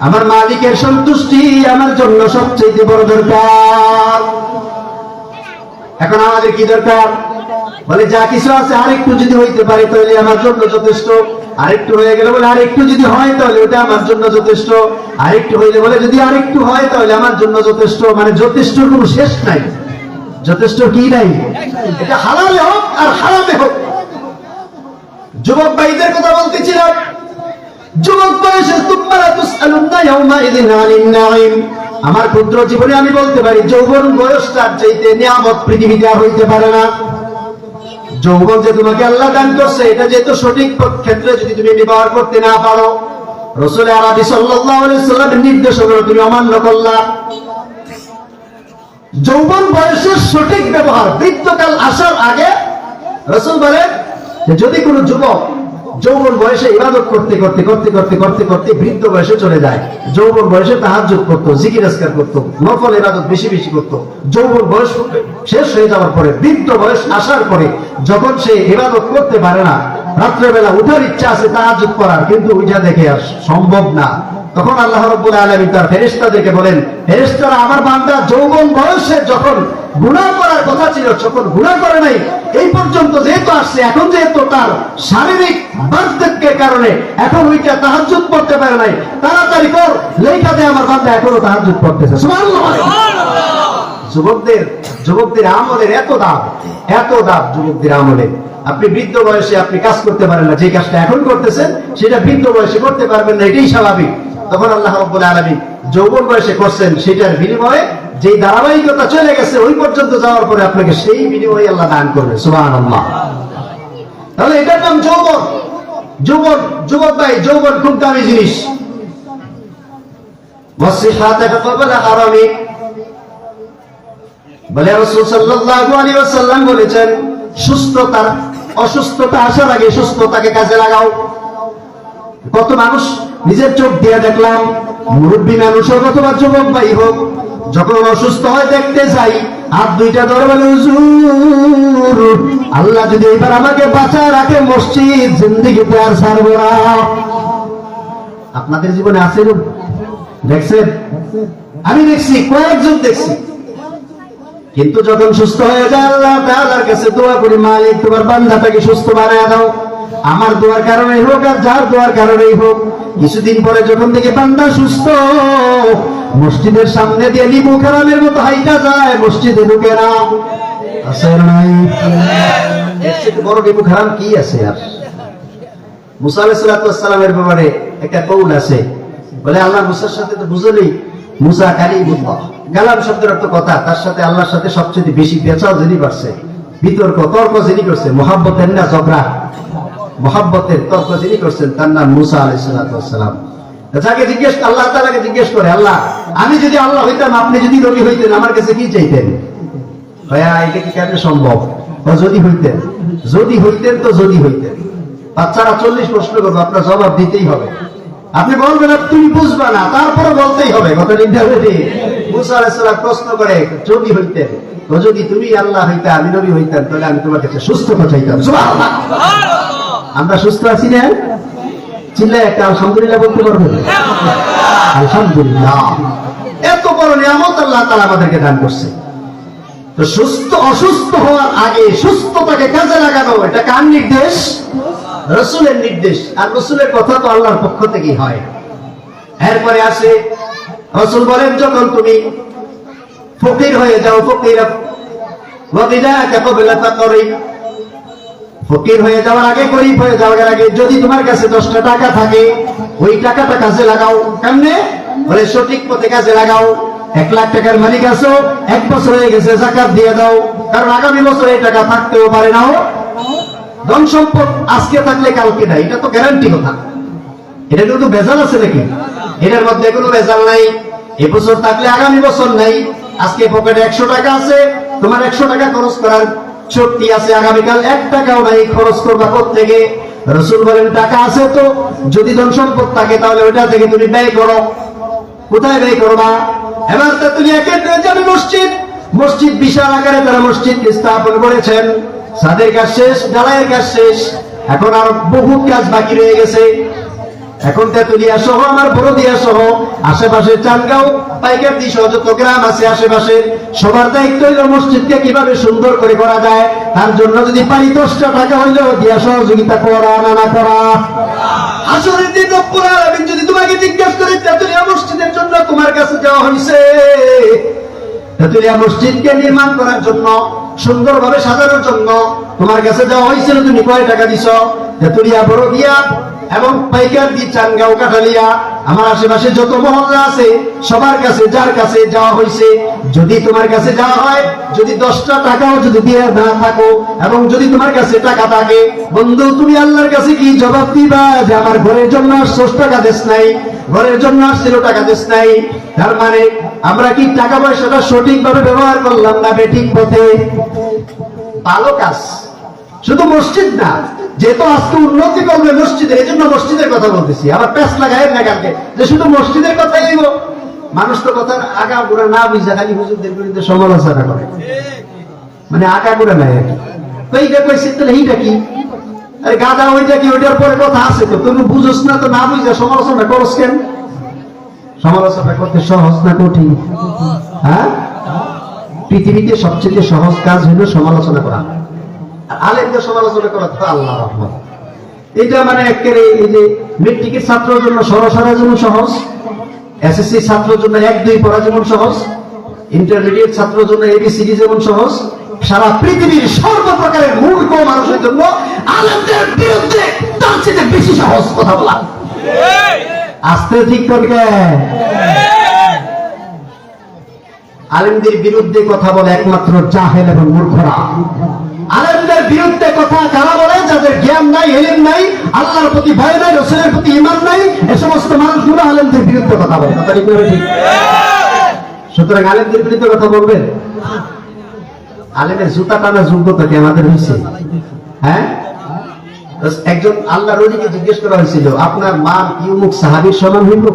S1: আমার মালিকের সন্তুষ্টি আমার জন্য সবচেয়ে বড় দরকার। এখন আমাদের কি দরকার? বলে যা কিছু আছে আরেকটু যদি হইতে পারে তাহলে আমার জন্য যথেষ্ট, আরেকটু হয়ে গেলে বলে আরেকটু যদি হয় তাহলে ওটা আমার জন্য যথেষ্ট, আরেকটু হইলে বলে যদি আরেকটু হয় তাহলে আমার জন্য যথেষ্ট। মানে যথেষ্ট কোনো শেষ নাই, যথেষ্ট কি নাই, এটা হালালে হোক আর হারামে হোক। যুবক ভাইদের কথা বলতেছিলাম, যুবক বয়সে তুমরা তুসআলুনা ইয়াউমাইযিন আনিন নাঈম। আমার ক্ষুদ্র জীবনে আমি বলতে পারি যৌবন বয়সটার চাইতে নিয়ামত পৃথিবীতে আর হইতে পারে না। যৌবন যে তোমাকে আল্লাহ দান করছে, এটা যেহেতু সঠিক ক্ষেত্রে যদি তুমি ব্যবহার করতে না পারো, রাসূল আরবি সাল্লাল্লাহু আলাইহি সাল্লামের নির্দেশনা তুমি অমান্য করলা। যৌবন বয়সের সঠিক ব্যবহার বৃদ্ধকাল আসার আগে রাসূল বলেন যে যদি কোনো যুবক যৌবন বয়সে ইবাদত করতে করতে করতে করতে করতে করতে বৃদ্ধ বয়সে চলে যায়, যৌবন বয়সে তাহাজ্জুদ করতো, জিকির আজকার করতো, নফল ইবাদত বেশি বেশি করতো, যৌবন বয়স শেষ হয়ে যাওয়ার পরে বৃদ্ধ বয়স আসার পরে যখন সে ইবাদত করতে পারে না, রাত্রেবেলা উঠার ইচ্ছা আছে তাহাজ্জুদ করার, কিন্তু ওইটা দেখে আর সম্ভব না, তখন আল্লাহ রাব্বুল আলামিন তার ফেরেশতাদেরকে বলেন, ফেরেশতারা আমার বান্দা যৌবন বয়সে যখন গুনাহ করার কথা ছিল তখন গুনাহ করে নাই, এই পর্যন্ত যেহেতু আসছে, এখন যেহেতু তার শারীরিক বার্ধক্যের কারণে এখন ওইটা তাহাজ্জুদ পড়তে পারে নাই, তাড়াতাড়ি কর লেখা দে আমার বান্দা এখনো তাহাজ্জুদ পড়তেছে। সুবহানাল্লাহ। যুবকদের আমলের এত দাম যুবকদের আমলে। আপনি বৃদ্ধ বয়সে আপনি কাজ করতে পারেন না, যে কাজটা এখন করতেছেন সেটা বৃদ্ধ বয়সে করতে পারবেন না, এটাই স্বাভাবিক। তখন আল্লাহ রাব্বুল আলামিন যৌবন বয়সে করছেন, সেটার বিনিময়ে যে ধারাবাহিকতা চলে গেছে ওই পর্যন্ত যাওয়ার পরে আপনাকে সেই বিনিময়ে আল্লাহ দান করবে। সুবহানাল্লাহ। তাহলে এটার নাম যৌবন। যুবক ভাই, যৌবন খুব দামি জিনিস। ওয়াসিহাতাকা ক্বাবলা হারামিক, বলে রাসূল সাল্লাল্লাহু আলাইহি ওয়াসাল্লাম বলেছেন, অসুস্থতা আসার আগে সুস্থতাকে কাজে লাগাও। কত মানুষ নিজের চোখ দিয়ে দেখলাম, মুরব্বী মানুষ হোক অথবা যুবক ভাই হোক, যখন অসুস্থ হয় দেখতে যাই, হাত দুইটা ধরে বলে হুজুর আল্লাহ যদি এবার আমাকে বাঁচা রাখে মসজিদ জিন্দেগিতে আর ছাড়বো না। আপনাদের জীবনে আছে লোক দেখছেন? আমি দেখছি, কয়েকজন দেখছি। কিন্তু যখন সুস্থ হয়ে যায় আল্লাহ তাআলার কাছে দোয়া করি, মালিক তোমার বান্দাটাকে সুস্থ বানায় দাও, আমার দোয়ার কারণেই হোক আর যার দোয়ার কারণেই হোক। কিছুদিন পরে যখন থেকে বান্দা সুস্থ, মসজিদের সামনে দিয়ে লিবু খারামের মতো হাইটা যায়, মসজিদে ঢুকে না। আছে নাই? এর চেয়ে বড় লিবু খারাম কি আছে? আর মুসা আলাইহিস সালামের ব্যাপারে একটা কৌল আছে, বলে আল্লাহ মুসার সাথে তো বুঝলি মুসা কালিমুল্লাহ, কালাম শব্দের অর্থ কথা, তার সাথে আল্লাহর সাথে সবচেয়ে বেশি পেঁচাও যিনি করছে, বিতর্ক তর্ক যিনি করছে, মহাব্বতের না ঝগড়া, মহাব্বতের তর্ক যিনি করছেন তার নাম মুসা আলাইহিস সালাম। যাকে আল্লাহ তাআলাকে জিজ্ঞেস করে, আল্লাহ আমি যদি আল্লাহ হইতাম, আপনি যদি নবী হইতেন, আমার কাছে কি চাইতেন? ভাইয়া এটা কি কেমনে সম্ভব? যদি হইতেন তো যদি হইতেন। বাচ্চারা 40 প্রশ্ন করবো, আপনার জবাব দিতেই হবে। আপনি বলবেন তুমি বুঝবা না, তারপরে বলতেই হবে। কথা ঠিক? মুসা আলাইহিস সালাম প্রশ্ন করে, যদি হইতেন, তো যদি তুমি আল্লাহ হইতে আমি নবী হইতাম, তাহলে আমি তোমার কাছে সুস্থতা চাইতাম। সুবহানাল্লাহ। আমরা সুস্থ আছি না? চিল্লায় একটা আলহামদুলিল্লাহ বলতে পারবেন? আলহামদুলিল্লাহ। এত বড় নিয়ামত আল্লাহ তাআলা আমাদেরকে দান করছে। তো অসুস্থ হওয়ার আগে সুস্থতাকে কাজে লাগানো, এটা কার নির্দেশ? রাসূলের নির্দেশ। আর রাসূলের কথা তো আল্লাহর পক্ষ থেকেই হয়। এরপরে আসে রাসূল বলেন, যখন তুমি ফকির হয়ে যাও, ফকির হয়ে যাওয়ার আগে, গরীব হয়ে যাওয়ার আগে যদি তোমার কাছে 10টা টাকা থাকে, ওই টাকাটা কাজে লাগাও। কেমনে? বলে সঠিক পথে কাজে লাগাও। 1 লাখ টাকার মালিক আছো, 1 বছর হয়ে গেছে, যাকাত দিয়ে দাও, কারণ আগামী বছর এই টাকা থাকতেও পারে নাও। ধন সম্পদ আজকে থাকলে কালকে নাই, এটা তো গ্যারান্টি কথা। এটা কিন্তু ভেজাল আছে নাকি? এটার মধ্যে কোনো ভেজাল নাই। এবছর থাকলে আগামী বছর নাই, আজকে পকেটে 100 টাকা আছে, তোমার 100 টাকা খরচ করার শক্তি আছে, আগামীকাল 1 টাকাও নাই, খরচ করবা কোত্থেকে? রাসূল বলেন টাকা আছে তো, যদি ধন সম্পদ থাকে তাহলে ওটা থেকে তুমি ব্যয় করো। কোথায় ব্যয় করবা? এবার তেতুলিয়া কেন্দ্রে যাবে মসজিদ, মসজিদ বিশাল আকারে তারা মসজিদ স্থাপন করেছেন, ছাদের কাজ শেষ, ঢালাইয়ের কাজ শেষ, এখন আর বহু কাজ বাকি রয়ে গেছে। এখন তেতুলিয়া সহ আমার বড়দিয়া সহ আশেপাশে চানগাঁও পাইকারদি সহ যত গ্রাম আছে আশেপাশে সবার দায়িত্ব হইল মসজিদকে কিভাবে সুন্দর করে করা যায়। তার জন্য যদি পারি 10টা টাকা হইলেও দিয়া সহযোগিতা করা না করা। আসরের দিন রব্বুল আলামিন যদি তোমাকে জিজ্ঞেস করে তেতুলিয়া মসজিদের জন্য তোমার কাছে যাওয়া হয়েছে, তেতুলিয়া মসজিদকে নির্মাণ করার জন্য, সুন্দরভাবে সাজানোর জন্য তোমার কাছে যাওয়া হয়েছিল, তুমি কয় টাকা দিছ? তেতুলিয়া বড়দিয়া এবং পাইকারদি চানগাঁও কাঠালিয়া আমার আশেপাশে যত মহল্লা আছে সবার কাছে যার কাছে যাওয়া হয়েছে, যদি তোমার কাছে যাওয়া হয়, যদি 10টা টাকাও যদি দিয়ে না থাকো এবং যদি তোমার কাছে টাকা থাকে, বন্ধু তুমি আল্লাহর কাছে কি জবাব দিবা যে আমার ঘরের জন্য 10 টাকা দেশ নাই, ঘরের জন্য আসছিল টাকা দেশ নাই? তার মানে আমরা কি টাকা পয়সাটা সঠিকভাবে ব্যবহার করলাম না বেঠিক পথে? ভালো কাজ, শুধু মসজিদ না, যেহেতু আজকে উন্নতি করবে মসজিদের, এই জন্য মসজিদের কথা বলতেছি। আবার প্যাস লাগায় না কালকে যে শুধু মসজিদের কথাই আইব। মানুষ তো কথা আগা গোড়া না বুঝা খালি হুজুরদের বিরুদ্ধে সমালোচনা করে, মানে আগা গোড়া নাই আর কি। তো এইটা কইছে তাহলে এইটা কি? আরে গাদা ওইটা কি? ওইটার পরে কথা আছে তো, তুমি বুঝোস না তো, না বুঝা সমালোচনা করস কেন? সমালোচনা করতে সহজ না কঠিন? হ্যাঁ, পৃথিবীতে সবচেয়ে সহজ কাজ হলো সমালোচনা করা। আলেমদের সমালোচনা করা তো আল্লাহর রহমত। এটা মানে একেবারে এই যে মেট্রিকের ছাত্রের জন্য সরাসরি যেমন সহজ, এসএসসি ছাত্রের জন্য 1-2 পড়া যেমন সহজ, ইন্টারমিডিয়েট ছাত্রের জন্য এবিসিডি যেমন সহজ, সারা পৃথিবীর সর্বপ্রকারের মূর্খ মানুষের জন্য আলেমদের বিরুদ্ধে তার চেয়ে বেশি সহজ কথা বলা। আস্তে ঠিক করবে। আলেমদের বিরুদ্ধে কথা বলে একমাত্র জাহেল এবং মূর্খরা। আলেমদের বিরুদ্ধে কথা কারা বলে? যাদের জ্ঞান নাই, ইলম নাই, আল্লাহর প্রতি ভয় নাই, রাসূলের প্রতি ঈমান নাই, এই সমস্ত মানুষগুলো আলেমদের বিরুদ্ধে কথা বলে। কথা ঠিক না ঠিক? সুতরাং আলেমদের বিরুদ্ধে কথা বলবেন। আলেমের জুতা টানা যোগ্যতা কি আমাদের হয়েছে? হ্যাঁ, একজন আল্লাহর ওলিকে জিজ্ঞেস করা হয়েছিল, আপনার মা কি অমুক সাহাবীর সমান হইল?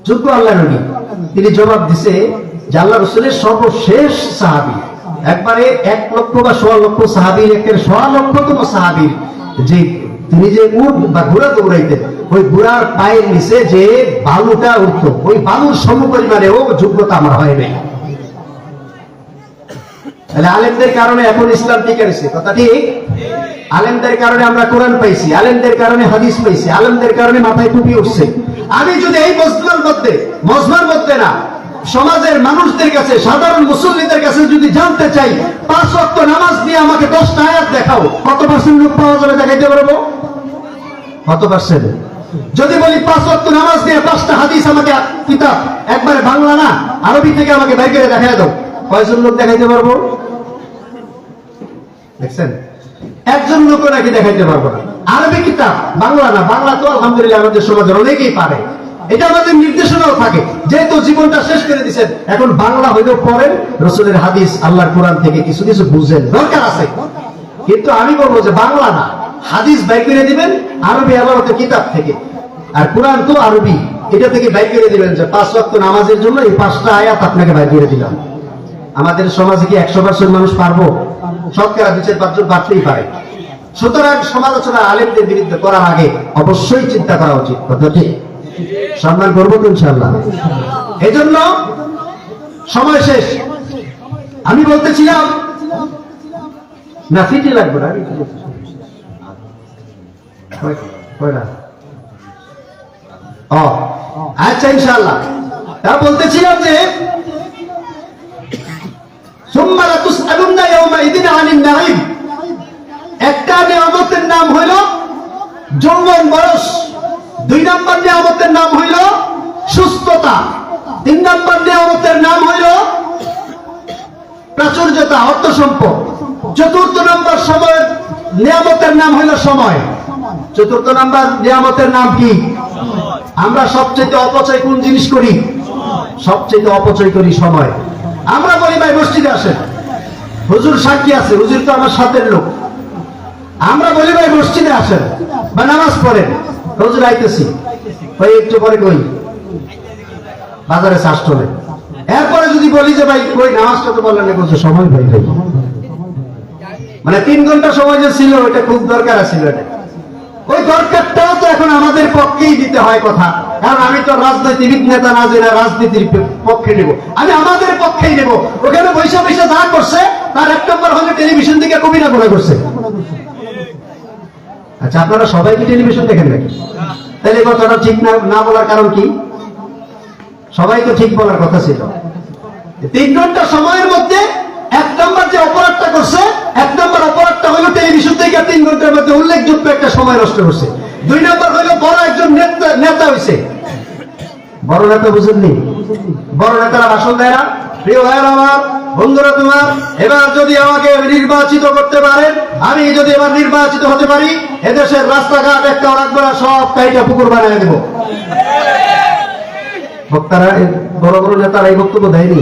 S1: যোগ্য আল্লাহর ওলি, তিনি জবাব দিছে যে আল্লাহ রাসূলের সর্বশেষ সাহাবী, একবারে 1 লক্ষ বা 1.5 লক্ষ সাহাবীর একের 1.5 লক্ষতম সাহাবীর যে তিনি যে উট বা ঘোড়া দৌড়াইতেন, ওই ঘোড়ার পায়ের নিচে যে বালুটা উঠত, ওই বালুর সমপরিমাণেও যোগ্যতা আমার হয় নাই। তাহলে আলেমদের কারণে এখন ইসলাম টিকে রয়েছে। কথা ঠিক? আলেমদের কারণে আমরা কোরআন পাইছি, আলেমদের কারণে হাদিস পাইছি, আলেমদের কারণে মাথায় টুপি উঠছে। আমি যদি এই মজমার মধ্যে না, সমাজের মানুষদের কাছে, সাধারণ মুসল্লিদের কাছে যদি জানতে চাই 5 ওয়াক্ত নামাজ নিয়ে আমাকে 10টা আয়াত দেখাও, কত পার্সেন্ট লোক পাওয়া যাবে দেখাইতে পারবো? কত পার্সেন্ট? যদি বলি 5 ওয়াক্ত নামাজ নিয়ে 5টা হাদিস আমাকে কিতাব একবারে বাংলা না আরবি থেকে আমাকে বের করে দেখাই দাও, কয়জন লোক দেখাইতে পারবো? দেখছেন, একজন লোক নাকি দেখাইতে পারবো না। আরবি কিতাব বাংলা না, বাংলা তো আলহামদুলিল্লাহ আমাদের সমাজের অনেকেই পারে, এটা আমাদের নির্দেশনাও থাকে, যেহেতু জীবনটা শেষ করে দিচ্ছেন এখন বাংলা হইলেও পড়েন, রাসূলের হাদিস আল্লাহর কোরআন থেকে কিছু কিছু বুঝেন, দরকার আছে। কিন্তু আমি বলবো যে বাংলা না, হাদিস বাইর করে দিবেন আরবি আদালতের কিতাব থেকে, আর কোরআন তো আরবি, এটা থেকে বাইর করে দিবেন যে 5 ওয়াক্ত নামাজের জন্য এই 5টা আয়াত আপনাকে বাইর করে দিলাম। আমাদের সমাজে কি 100% মানুষ পারবো? শতকরা 2-4-5 জন পারতেই পারে। সুতরাং সমালোচনা আলেমদের বিরুদ্ধে করার আগে অবশ্যই চিন্তা করা উচিত। কথা ঠিক? সম্মান করবো তো ইনশাআল্লাহ। এই জন্য সময় শেষ। আমি বলতেছিলাম না, ফিটি লাগবে না, আচ্ছা ইনশাআল্লাহ। তা বলতেছিলাম যে একটা নিয়ামতের নাম হইল যৌবন বয়স, 2 নম্বর নিয়ামতের নাম হইল সুস্থতা, 3 নম্বর নিয়ামতের নাম হইল প্রাচুর্যতা, অর্থ সম্পদ, 4র্থ নম্বর সময়ের নিয়ামতের নাম হইল সময়। 4র্থ নম্বর নিয়ামতের নাম কি? আমরা সবচেয়ে অপচয় কোন জিনিস করি? সবচেয়ে অপচয়কারী সময়। আমরা বলি ভাই মসজিদে আসেন, হুজুর সাক্ষী আছে, হুজুর তো আমার সাথের লোক। আমরা বলি ভাই মসজিদে আসেন বা নামাজ পড়েন, হুজুর আইতেছি, ওই একটু পরে কই বাজারে চাষ চলে। এরপরে যদি বলি যে ভাই ওই নামাজটা তো বললেন না, বলছে সময় ভাই ভাই, মানে 3 ঘন্টা সময় যে ছিল ওইটা খুব দরকার ছিল। এটা ওই দরকারটাও তো এখন আমাদের পক্ষেই দিতে হয় কথা, কারণ আমি তো রাজনীতিবিদ নেতা না যে রাজনীতির পক্ষে নেব, আমি আমাদের পক্ষেই নেব। ওখানে বৈশা বৈশা যা করছে তার 1 নম্বর হলে টেলিভিশন থেকে কবিরা করে করছে। আচ্ছা, আপনারা সবাই কি টেলিভিশন দেখেন নাকি? তাহলে কথাটা ঠিক না বলার কারণ কি? সবাই তো ঠিক বলার কথা ছিল। 3 ঘন্টা সময়ের মধ্যে 1 নম্বর যে অপরাধটা করছে, 1 নম্বর অপরাধটা হলো টেলিভিশন থেকে 3 ঘন্টার মধ্যে উল্লেখযোগ্য একটা সময় নষ্ট করছে। 2 নম্বর হলো বড় একজন নেতা হয়েছে। বড় নেতা বুঝেননি? বড় নেতারা ভাষণ দেয় না? প্রিয় ভাইয়েরা আমার, বন্ধুরা তোমার, এবার যদি আমাকে নির্বাচিত করতে পারেন, আমি যদি এবার নির্বাচিত হতে পারি, এদেশের রাস্তাঘাট একটা রাখবো না, সব কাইটা পুকুর বানিয়ে দেবো। বক্তারা, বড় বড় নেতারা এই বক্তব্য দেয়নি?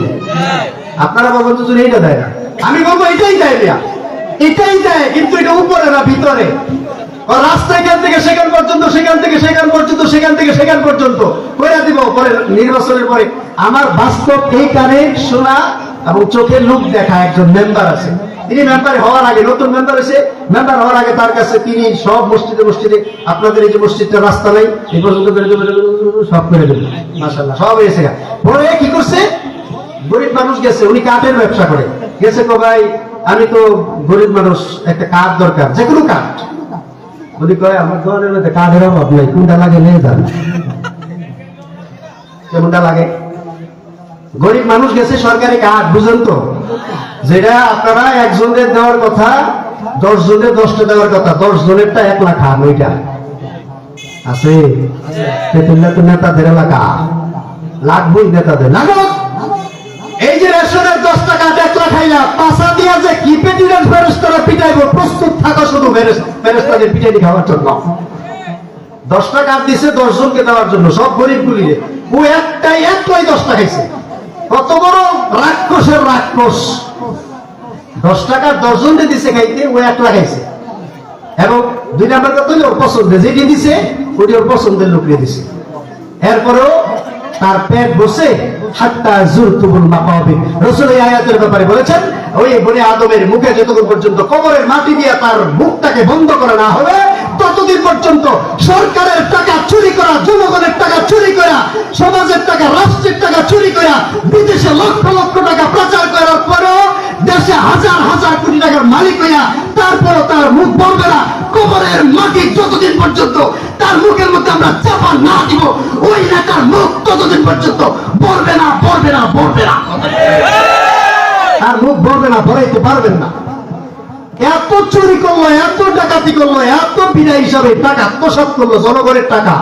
S1: আপনারা বলবেন তো এইটা দেয় না, আমি বলবো এটাই দেয় না, এটাই দেয়, কিন্তু এটা উপরে না ভিতরে। রাস্তা এখান থেকে সেখান পর্যন্ত, সেখান থেকে সেখান পর্যন্ত, সেখান থেকে সেখান পর্যন্ত করে দিব। পরে নির্বাচনের পরে আমার বাস্তব এই কানে শোনা এবং চোখের লোক দেখা একজন মেম্বার আছে। তিনি মেম্বার হওয়ার আগে, নতুন মেম্বার এসে মেম্বার হওয়ার আগে তার কাছে তিনি সব মসজিদে মসজিদে, আপনাদের এই যে মসজিদটা রাস্তা নাই এই পর্যন্ত সব করে দেবেন, মাশাআল্লাহ সব এসে। পরে কি করছে, গরিব মানুষ গেছে, উনি কাঠের ব্যবসা করে, গেছে কো ভাই আমি তো গরিব মানুষ, একটা কাঠ দরকার, যে কোনো কাঠ। উনি কয় আমার দোকানের মধ্যে কাঠের অভাব নাই, কোনটা লাগে নিয়ে যান। কোনটা লাগে? গরিব মানুষ গেছে সরকারি কাঠ, বুঝেন তো, যেটা আপনারা একজনের দেওয়ার কথা 10 জনের 10টা দেওয়ার কথা, 10 জনেরটা 1 লাখ খান। ওইটা আছে তেতুল্লাহ তো নেতাদের এলাকা, লাগবই নেতাদের লাগো। এই যে রেশনের 10 টাকা 1 লাখ খাইলা, পাশা দিয়া যে কি পেটিরের ফেরেশতারা পিটাইবো, প্রস্তুত থাকা শুধু ফেরেশতাদের পিটাইনি খাওয়ার জন্য। 10 টাকা দিছে 10 জনকে দেওয়ার জন্য, সব গরিব গুলিরে। ও একলাই 10 টাকা খাইছে। কত বড় রাক্ষসের রাক্ষস! 10 টাকা 10 জনকে দিছে খাইতে, ও 1 লাখ খাইছে। এবং 2 নাম্বার কথা হলো ওর পছন্দের, যেটি দিছে ওটি ওর পছন্দের লোককে দিছে। এরপরেও তার পেট বসে হাত্তা জুরতুবুল মাকাবির। রাসূল এই আয়াতের ব্যাপারে বলেছেন, ওই বনি আদমের মুখে যতক্ষণ পর্যন্ত কবরের মাটি দিয়ে তার মুখটাকে বন্ধ করা না হবে, ততদিন পর্যন্ত সরকারের টাকা চুরি করা, জনগণের টাকা চুরি করা, সমাজের টাকা, রাষ্ট্রের টাকা চুরি করা, বিদেশে লক্ষ লক্ষ টাকা পাচার করার পরেও দেশে হাজার হাজার কোটি টাকার মালিক হইয়া তারপরও তার মুখ বলবে না। কবরের মাটি যতদিন পর্যন্ত তার মুখের মধ্যে আমরা চাপা না দিব, ওই নেতার মুখ ততদিন পর্যন্ত বলবে না, বলবে না, বলবে না, তার মুখ বলবে না, বলাইতে পারবেন না। এত চুরি করলো, এত ডাকাতি করলো, এত বিনা হিসাবে টাকা আত্মসাৎ করলো, জনগণের টাকা,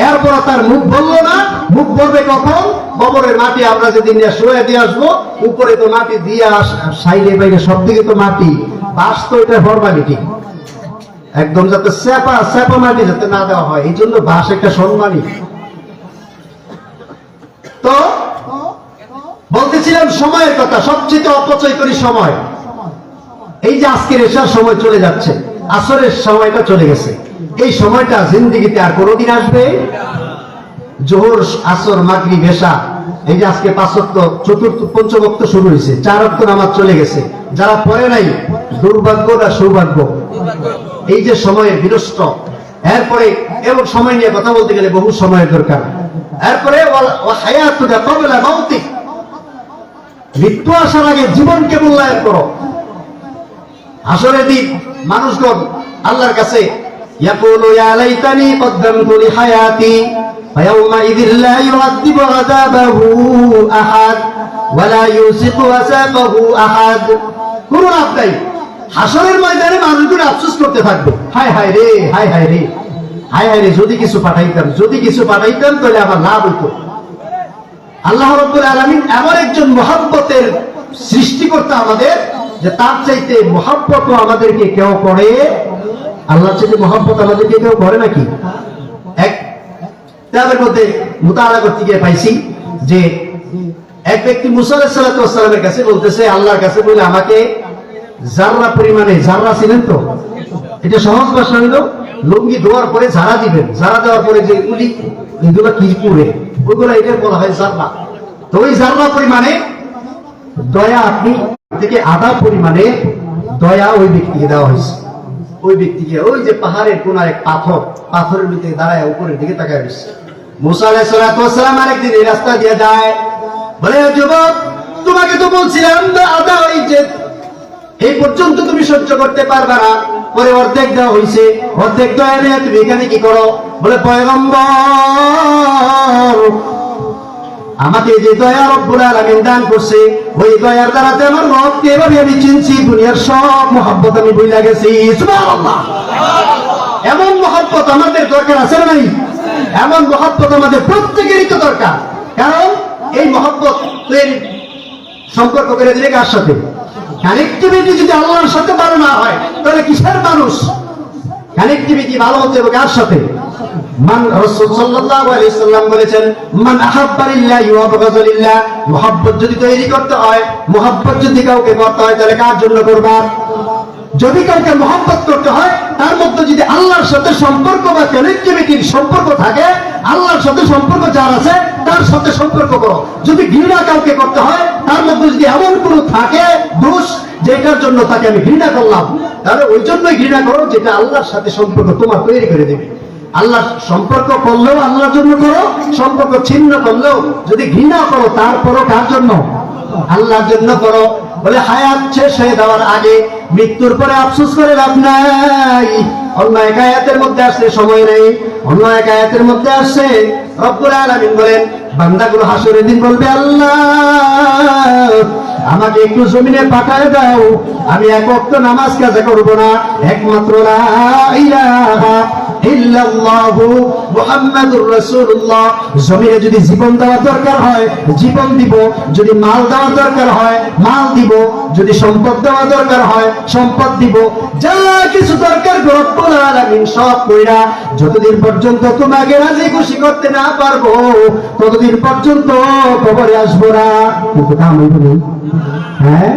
S1: এরপর তার মুখ বললো না। মুখ বলবে কখন? কবরের মাটি আমরা যেদিন শুয়ে দিয়ে আসবো, উপরে তো মাটি দিয়ে সাইডে বাইরে সব দিকে তো মাটি, বাস তো এটা ফরমালিটি, একদম যাতে চেপা মাটি যাতে না দেওয়া হয়, এই জন্য বাস একটা সম্মানী। তো বলতেছিলাম সময়ের কথা, সবচেয়ে অপচয়কারী সময়। এই যে আজকের এশার সময় চলে যাচ্ছে, আসরের সময়টা চলে গেছে, এই সময়টা জিন্দেগিতে আর কোনোদিন আসবে? জোহর, আসর, মাগরিব, এশা, এই যে আজকে 5 ওয়াক্ত, চতুর্থ 5 ওয়াক্ত শুরু হয়েছে, 4 ওয়াক্ত নামাজ চলে গেছে। যারা পড়ে নাই, দুর্ভাগ্য না সৌভাগ্য? এই যে সময়ের বিনষ্ট। এরপরে এমন সময় নিয়ে কথা বলতে গেলে বহু সময়ের দরকার। এরপরে মৃত্যু আসার আগে জীবনকে মূল্যায়ন করো। আসরের দিন মানুষগণ আল্লাহর কাছে ইয়াকুলু ইয়া লাইতানি কদ্দামতু লিহায়াতি ফায়াউমাইযিল লা ইউআযযিবু আযাবাহু আহাদ ওয়া লা ইউসিকু ওয়াসাকাহু আহাদ। কোন লাভ নাই। হাসরের ময়দানে মানুষগুলো আফসোস করতে থাকবে, হায় হায় রে, হায় হায় রে, হায় হায় রে, যদি কিছু পাঠাইতাম, যদি কিছু পাঠাইতাম তাহলে আমার লাভ হইতো। আল্লাহ রাব্বুল আলামিন এমন একজন মহব্বতের সৃষ্টিকর্তা আমাদের, যে তার চাইতে মহব্বত আমাদেরকে কেউ করে? আল্লাহর চাইতে মহব্বত আমাদেরকে কেউ করে নাকি? এক কিতাবের মধ্যে মুতাআলা করতে গিয়ে পাইছি যে এক ব্যক্তি মুসা আলাইহিস সালাতু ওয়াস সালামের কাছে বলতেছে, আল্লাহর কাছে বলে আমাকে জাররা পরিমাণে, জাররা ছিলেন তো, এটা সহজ ভাষা হলো লুঙ্গি ধোয়ার পরে ঝাড়া দিবেন, ঝাড়া দেওয়ার পরে যে উলি এগুলো কি করে ওইগুলো এটা বলা হয় জাররা। তো ওই জাররা পরিমাণে দয়া আপনি থেকে আধা পরিমাণে দয়া ওই ব্যক্তিকে দেওয়া হয়েছে। ওই ব্যক্তিকে ওই যে পাহাড়ের কোনায় এক পাথর, পাথরের ভিতরে দাঁড়ায় উপরের দিকে তাকায় রয়েছে। মুসা আলাইহিস সালাতু ওয়াস সালাম আরেকদিন এই রাস্তা দিয়ে যায়, বলে যুবক তোমাকে তো বলছিলাম আধা ওই যে এই পর্যন্ত তুমি সহ্য করতে পারবে না, পরে অর্ধেক দেওয়া হয়েছে, অর্ধেক দয়া নিয়ে তুমি এখানে কি করো? বলে পয়গম্বর আমাকে যে দয়া রব্বুল আলামিন দান করছে ওই দয়ার দ্বারাতে আমার রবকে এভাবে আমি চিনছি, দুনিয়ার সব মহব্বত আমি ভুলে গেছি। সুবহানাল্লাহ। এমন মহব্বত আমাদের দরকার আছে না নাই? এমন মহব্বত আমাদের প্রত্যেকেরই তো দরকার। কারণ এই মহব্বত তৈরি সম্পর্ক করে দিলে কার সাথে? কানেক্টিভিটি যদি আল্লাহর সাথে ভালো না হয় তাহলে কিসের মানুষ? কানেক্টিভিটি ভালো হতে হবে কার সাথে? মান রাসূল সাল্লাল্লাহু আলাইহি সাল্লাম বলেছেন, মান আহাব্বা লিল্লাহি ওয়া আবগাযা লিল্লাহ। মুহাব্বত যদি তৈরি করতে হয়, মুহাব্বত যদি কাউকে করতে হয় তাহলে কার জন্য করবা? যদি কাউকে মহব্বত করতে হয় তার মধ্যে যদি আল্লাহর সাথে সম্পর্ক বা কানেক্টিভিটির সম্পর্ক থাকে, আল্লাহর সাথে সম্পর্ক যার আছে তার সাথে সম্পর্ক করো। যদি ঘৃণা কাউকে করতে হয় তার মধ্যে যদি এমন কোন থাকে দোষ যেটার জন্য তাকে আমি ঘৃণা করলাম, তাহলে ওই জন্যই ঘৃণা করো যেটা আল্লাহর সাথে সম্পর্ক তোমার তৈরি করে দেবে। আল্লাহ সম্পর্ক করলেও আল্লাহর জন্য করো, সম্পর্ক ছিন্ন করলেও যদি ঘৃণা করো তারপরও কার জন্য? আল্লাহর জন্য করো। বলে হায়াত শেষ হয়ে যাওয়ার আগে, মৃত্যুর পরে আফসোস করে লাভ নাই। অন্য এক আয়াতের মধ্যে আসছে, সময় নেই, অন্য এক আয়াতের মধ্যে আসছে রব্বুল আলামিন বলেন বান্দাগুলো হাসরের দিন বলবে, আল্লাহ আমাকে একটু জমিনে পাঠায় দাও, আমি এক ওয়াক্ত নামাজ কাজা করব না, একমাত্র লা ইলাহা ইল্লাল্লাহু মুহাম্মাদুর রাসূলুল্লাহ। জমিনে যদি জীবন দেওয়া দরকার হয় জীবন দিব, যদি মাল দেওয়া দরকার হয় মাল দিব, যদি সম্পদ দেওয়া দরকার হয় সম্পদ দিব, যা কিছু দরকার রব্বুল আলামিন সব কইরা যতদিন পর্যন্ত তোমাকে রাজি খুশি করতে না পারবো ততদিন পর্যন্ত কবরে আসবো না। কিন্তু কাম হইব না। হ্যাঁ,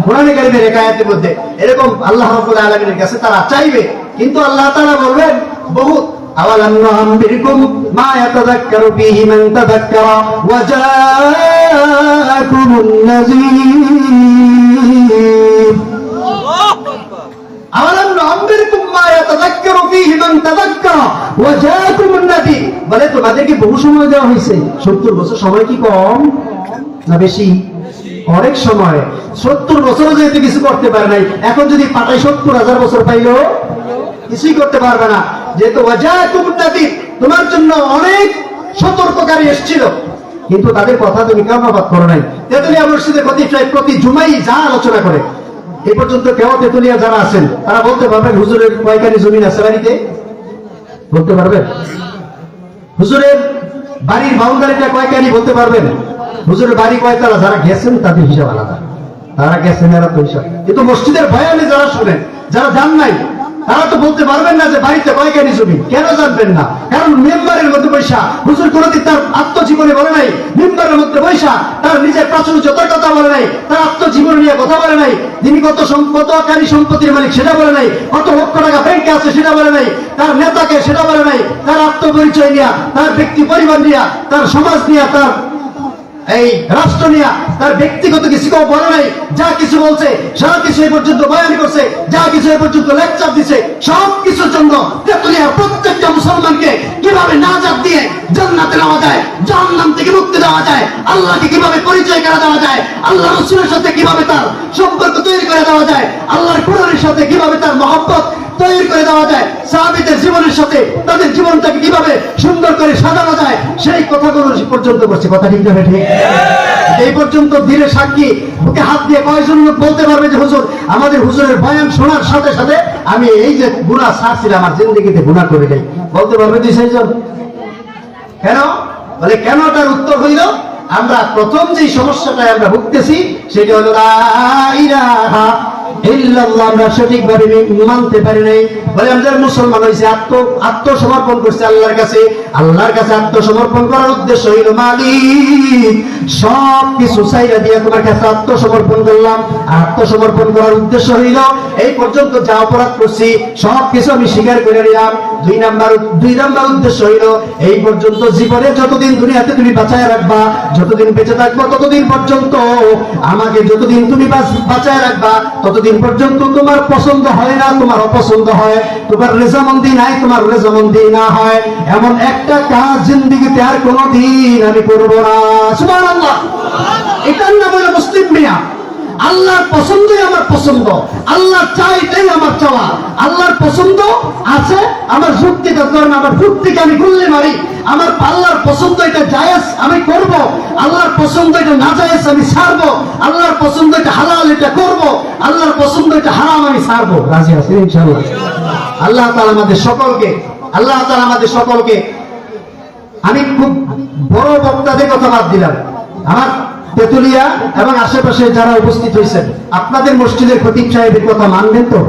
S1: কোরআনে কারীমের এক আয়াতের মধ্যে এরকম আল্লাহ রাব্বুল আলামিনের কাছে তারা চাইবে, কিন্তু আল্লাহ তাআলা বলবেন বহুত আওয়ালাম নুআমবিরকুম মা ইয়াতাযাক্কারু ফীহি মান তাযাক্কারা ওয়া জাআকুমুন নাযীর। আওয়ালাম নুআমবিরকুম মা ইয়াতাযাক্কারু ফীহি মান তাযাক্কারা ওয়া জাআকুমুন নাযীর। বলে তোমাদেরকে বহু সময় দেওয়া হয়েছে। 70 বছর সময় কি কম না বেশি? অনেক সময়। 70 বছরও যেহেতু কিছু করতে পারে নাই, এখন যদি পাঠায় 70,000 বছর পাইলো কিছুই করতে পারবে না। যেহেতু তোমার জন্য অনেক সতর্ককারী এসেছিল, কিন্তু তাদের কথা তুমি কর্ণপাত করো নাই। তেতুলিয়া মসজিদে প্রতি জুমাই যা আলোচনা করে এই পর্যন্ত কেউ তেতুলিয়া যারা আছেন তারা বলতে পারবেন হুজুরের কয়খানি জমিন আছে বাড়িতে? বলতে পারবেন? হুজুরের বাড়ির বাউন্ডারিটা কয়খানি বলতে পারবেন? হুজুরের বাড়ি কয়তলা? যারা গেছেন তাদের হিসাব আলাদা, তারা গেছেন এরা তো হিসাব। কিন্তু মসজিদের বয়ানে যারা শুনেন, যারা জান নাই তারা তো বলতে পারবেন না যে বাড়িতে কয়খানি জমি। কেন জানবেন না? কারণ মেম্বারের মধ্যে পয়সা হুজুর কোনদিন তার আত্মজীবনে বলে নাই, মেম্বারের মধ্যে পয়সা তার নিজের প্রাচুর্যতার কথা বলে নাই, তার আত্মজীবন নিয়ে কথা বলে নাই, তিনি কতকারী সম্পত্তির মালিক সেটা বলে নাই, কত লক্ষ টাকা ব্যাংকে আছে সেটা বলে নাই, তার নেতাকে সেটা বলে নাই, তার আত্মপরিচয় নিয়ে, তার ব্যক্তি পরিবার নিয়ে, তার সমাজ নিয়ে, তার এই রাষ্ট্র নিয়ে, তার ব্যক্তিগত কিছু কেউ বলে নাই। যা কিছু বলছে সারা কিছু এই পর্যন্ত বয়ান করছে, যা কিছু এই পর্যন্ত লেকচার দিছে, সব কিছুর জন্য তেতুলিয়ার প্রত্যেকটা মুসলমানকে কিভাবে নাজাত দিয়ে জান্নাতে নেওয়া যায়, জাহান্নাম থেকে মুক্তি দেওয়া যায়, আল্লাহকে কিভাবে পরিচয় করে দেওয়া যায়, আল্লাহ রাসূলের সাথে কিভাবে তার সম্পর্ক তৈরি করে দেওয়া যায়, আল্লাহর কোরআনের সাথে কিভাবে তার মহব্বত তৈরি করে দেওয়া যায়, সাহাবীদের জীবনের সাথে তাদের জীবনটাকে কিভাবে সুন্দর করে সাজানো যায়, সেই কথাগুলো পর্যন্ত করছে। কথা ঠিক না ঠিক? এই পর্যন্ত ধীরে সাক্ষী বুকে হাত দিয়ে কয়জন লোক বলতে পারবে যে হুজুর আমাদের হুজুরের বয়ান শোনার সাথে সাথে আমি এই যে গুনাহ ছাড়ছিলাম আমার জিন্দেগিতে গুনাহ করে নাই? বলতে পারবে 2-4 জন? কেন? বলে কেন? তার উত্তর হইল আমরা প্রথম যে সমস্যাটায় আমরা ভুগতেছি সেটা হলো লা ইলাহা ইল্লাল্লাহ আমরা সঠিকভাবে মানতে পারি নাই। বলে আমাদের মুসলমান হয়েছে, আত্মসমর্পণ করছে আল্লাহর কাছে। আল্লাহর কাছে আত্মসমর্পণ করার উদ্দেশ্য হইল, মালিক সব কিছু চাইরা দিয়ে তোমার কাছে আত্মসমর্পণ করলাম। আত্মসমর্পণ করার উদ্দেশ্য হইল, এই পর্যন্ত যা অপরাধ করছি সব কিছু আমি স্বীকার করে নিলাম। দুই নাম্বার উদ্দেশ্য হইল, এই পর্যন্ত জীবনে যতদিন দুনিয়াতে তুমি বাঁচায় রাখবা, যতদিন বেঁচে থাকবো ততদিন পর্যন্ত আমাকে, যতদিন তুমি বাঁচায় রাখবা ততদিন পর্যন্ত তোমার পছন্দ হয় না তোমার অপছন্দ হয়, তোমার রেজামন্দি নাই তোমার রেজামন্দি না হয়, এমন একটা কাজ জিন্দেগিতে আর কোনোদিন আমি করব না। সুবহানাল্লাহ। এটার নাম হলো মুসলিম মিয়া। আল্লাহর পছন্দই আমার পছন্দ, আল্লাহ চাই এটাই আমার চাওয়া। আল্লাহর পছন্দ আছে, আমার যুক্তিটা ধরেন, আমার যুক্তিকে আমি গুল্লি মারি, আমার আল্লাহর পছন্দ এটা জায়েজ আমি করব, আল্লাহর পছন্দ এটা না জায়েজ আমি ছাড়বো, আল্লাহর পছন্দ এটা হালাল এটা করব, আল্লাহর পছন্দ এটা হারাম আমি ছাড়বো। রাজি আছি ইনশাআল্লাহ। আল্লাহ তাআলা আমাদের সকলকে আমি খুব বড় বক্তাদের কথা বাদ দিলাম, আমার তেতুলিয়া এবং আশেপাশে যারা উপস্থিত হয়েছেন, আপনাদের মসজিদের খতিব সাহেবের কথা মানবেন তো?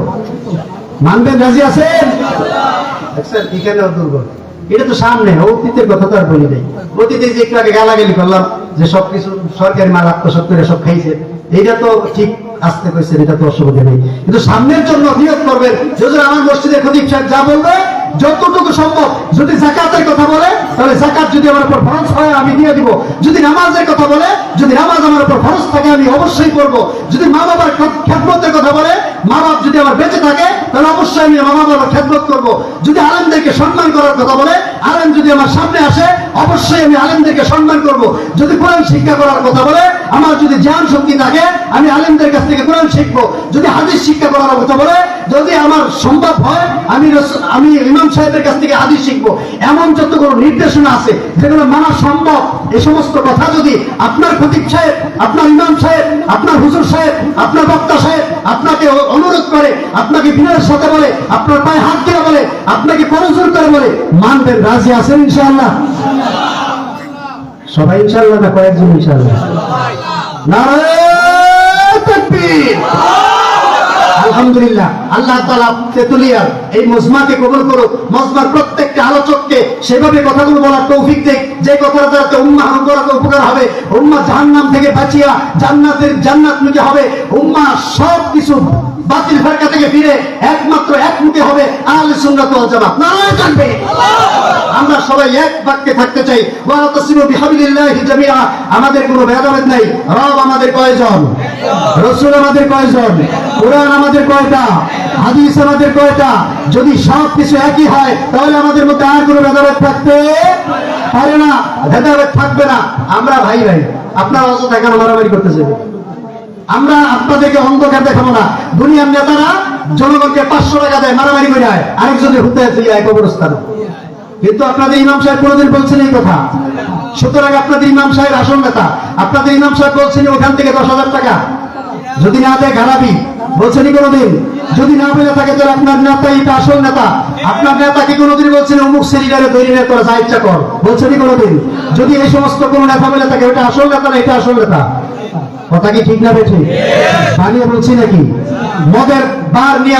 S1: মানবেন? রাজি আছেন? এখানেও দুর্বল, এটা তো সামনে, অতীতের কথা তো আর বলি নাই। অতীতে যে একটু আগে গালাগালি করলাম যে সবকিছু সরকারি মাল আত্মসাৎ করে সব খাইছে, এটা তো ঠিক আসতে কইছেন, এটা তো অসুবিধা নেই, কিন্তু সামনের জন্য নিয়োগ করবেন। যদি আমার মসজিদের খতিব সাহেব যা বলবে যতটুকু সম্ভব, যদি যাকাতের কথা বলে তাহলে যাকাত যদি আমার উপর ফরজ হয় আমি দিয়ে দিব, যদি নামাজের কথা বলে, যদি নামাজ আমার উপর ফরজ থাকে আমি অবশ্যই করব, যদি মা বাবার খেদমতের কথা বলে, মা বাপ যদি আমার বেঁচে থাকে তাহলে অবশ্যই আমি মা বাবার খেদমত করব, যদি আলেমদেরকে সম্মান করার কথা বলে, আলেম যদি আমার সামনে আসে অবশ্যই আমি আলেমদেরকে সম্মান করব, যদি কোরআন শিক্ষা করার কথা বলে, আমার যদি জ্ঞান শক্তি থাকে আমি আলেমদের কাছ থেকে কোরআন শিখবো, যদি হাদিস শিক্ষা করার কথা বলে, যদি আমার সম্ভব হয় আমি ইমাম সাহেবের কাছ থেকে হাদিস শিখবো। এমন যতগুলো নির্দেশনা আছে যেগুলো মানা সম্ভব, এই সমস্ত কথা যদি আপনার খতিব সাহেব, আপনার ইমাম সাহেব, আপনার হুজুর সাহেব, আপনার বক্তা সাহেব আপনাকে অনুরোধ করে, আপনাকে বিনয়ের সাথে বলে, আপনার পায়ে হাত দিয়ে বলে, আপনাকে করজোর করে বলে, মানবেন? রাজি আছেন ইনশাআল্লাহ? সবাই ইনশাআল্লাহ না কয়েকজন ইনশাআল্লাহ? নারায়ে তাকবীর। আলহামদুলিল্লাহ। আল্লাহ তাআলা তেতুলিয়ার এই মজমাকে কবুল করুক, মজমার প্রত্যেকটা আলোচককে সেভাবে কথাগুলো বলার তৌফিক দেখ যে কথাটা দ্বারা উম্মাহ অনুগ্রহকে উপকার হবে, উম্মাহ জাহান্নাম থেকে বাঁচিয়া জান্নাতমুখী হবে, উম্মাহ সব কিছু বাতিল ফেরকা থেকে ফিরে একমাত্র একমুখী হবে আহলে সুন্নাত ওয়াল জামাত। নারায়ে তাকবীর। আমরা সবাই এক বাক্যে থাকতে চাই, ওয়াতাসিমু বিহাবিলিল্লাহি জামিআ। আমাদের কোনো ভেদাভেদ নাই। রব আমাদের কয়জন? রাসূল আমাদের কয়জন? কোরআন আমাদের কয়টা? হাদিস আমাদের কয়টা? যদি সব কিছু একই হয় তাহলে আমাদের মধ্যে আর কোনো ভেদাভেদ থাকতে পারে না, ভেদাভেদ থাকবে না। আমরা ভাই ভাই, আপনারা অযথা কেন মারামারি করতেছেন? আমরা আপনাদেরকে অন্ধকার দেখাবো না। দুনিয়ার নেতারা জনগণকে 500 টাকা দেয়, মারামারি করে যায়, আরেকজনের হুতায় তুই এক অবস্থান। কিন্তু আপনাদের ইমাম সাহেব কোনোদিন বলছেন এই কথা? সুতরাং আপনাদের ইমাম সাহেব আসল নেতা। আপনাদের ইমাম সাহেব বলছেন ওখান থেকে 10,000 টাকা যদি না দেয় গালাবি, বলছেনি কোনোদিন? যদি না পেলে থাকে তাহলে আপনার নেতা এটা আসল নেতা। আপনার নেতা কি কোনোদিন বলছেন অমুক সেরিডারে তৈরি নেতা যা ইচ্ছা কর, বলছেনি কোনোদিন? যদি এই সমস্ত কোনো নেতা বলে থাকে ওটা আসল নেতা না এটা আসল নেতা? কথা কি ঠিক না বেঠিক? বানিয়ে বলছি নাকি? মদের বার নিয়ে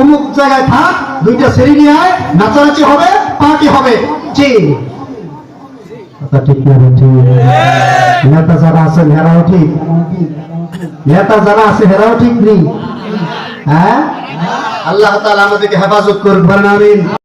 S1: অমুক জায়গায় থাক, 2টা সেরি নিয়ে আয়, নাচানাচি হবে, পার্টি হবে, কথা ঠিক না বেঠিক? নেতা যারা আছেন হেরাও ঠিক, নেতা যারা আছে হেরাও ঠিক নেই। হ্যাঁ, আল্লাহ তাআলা আমাদেরকে হেফাজত করুন, বলেন আমিন।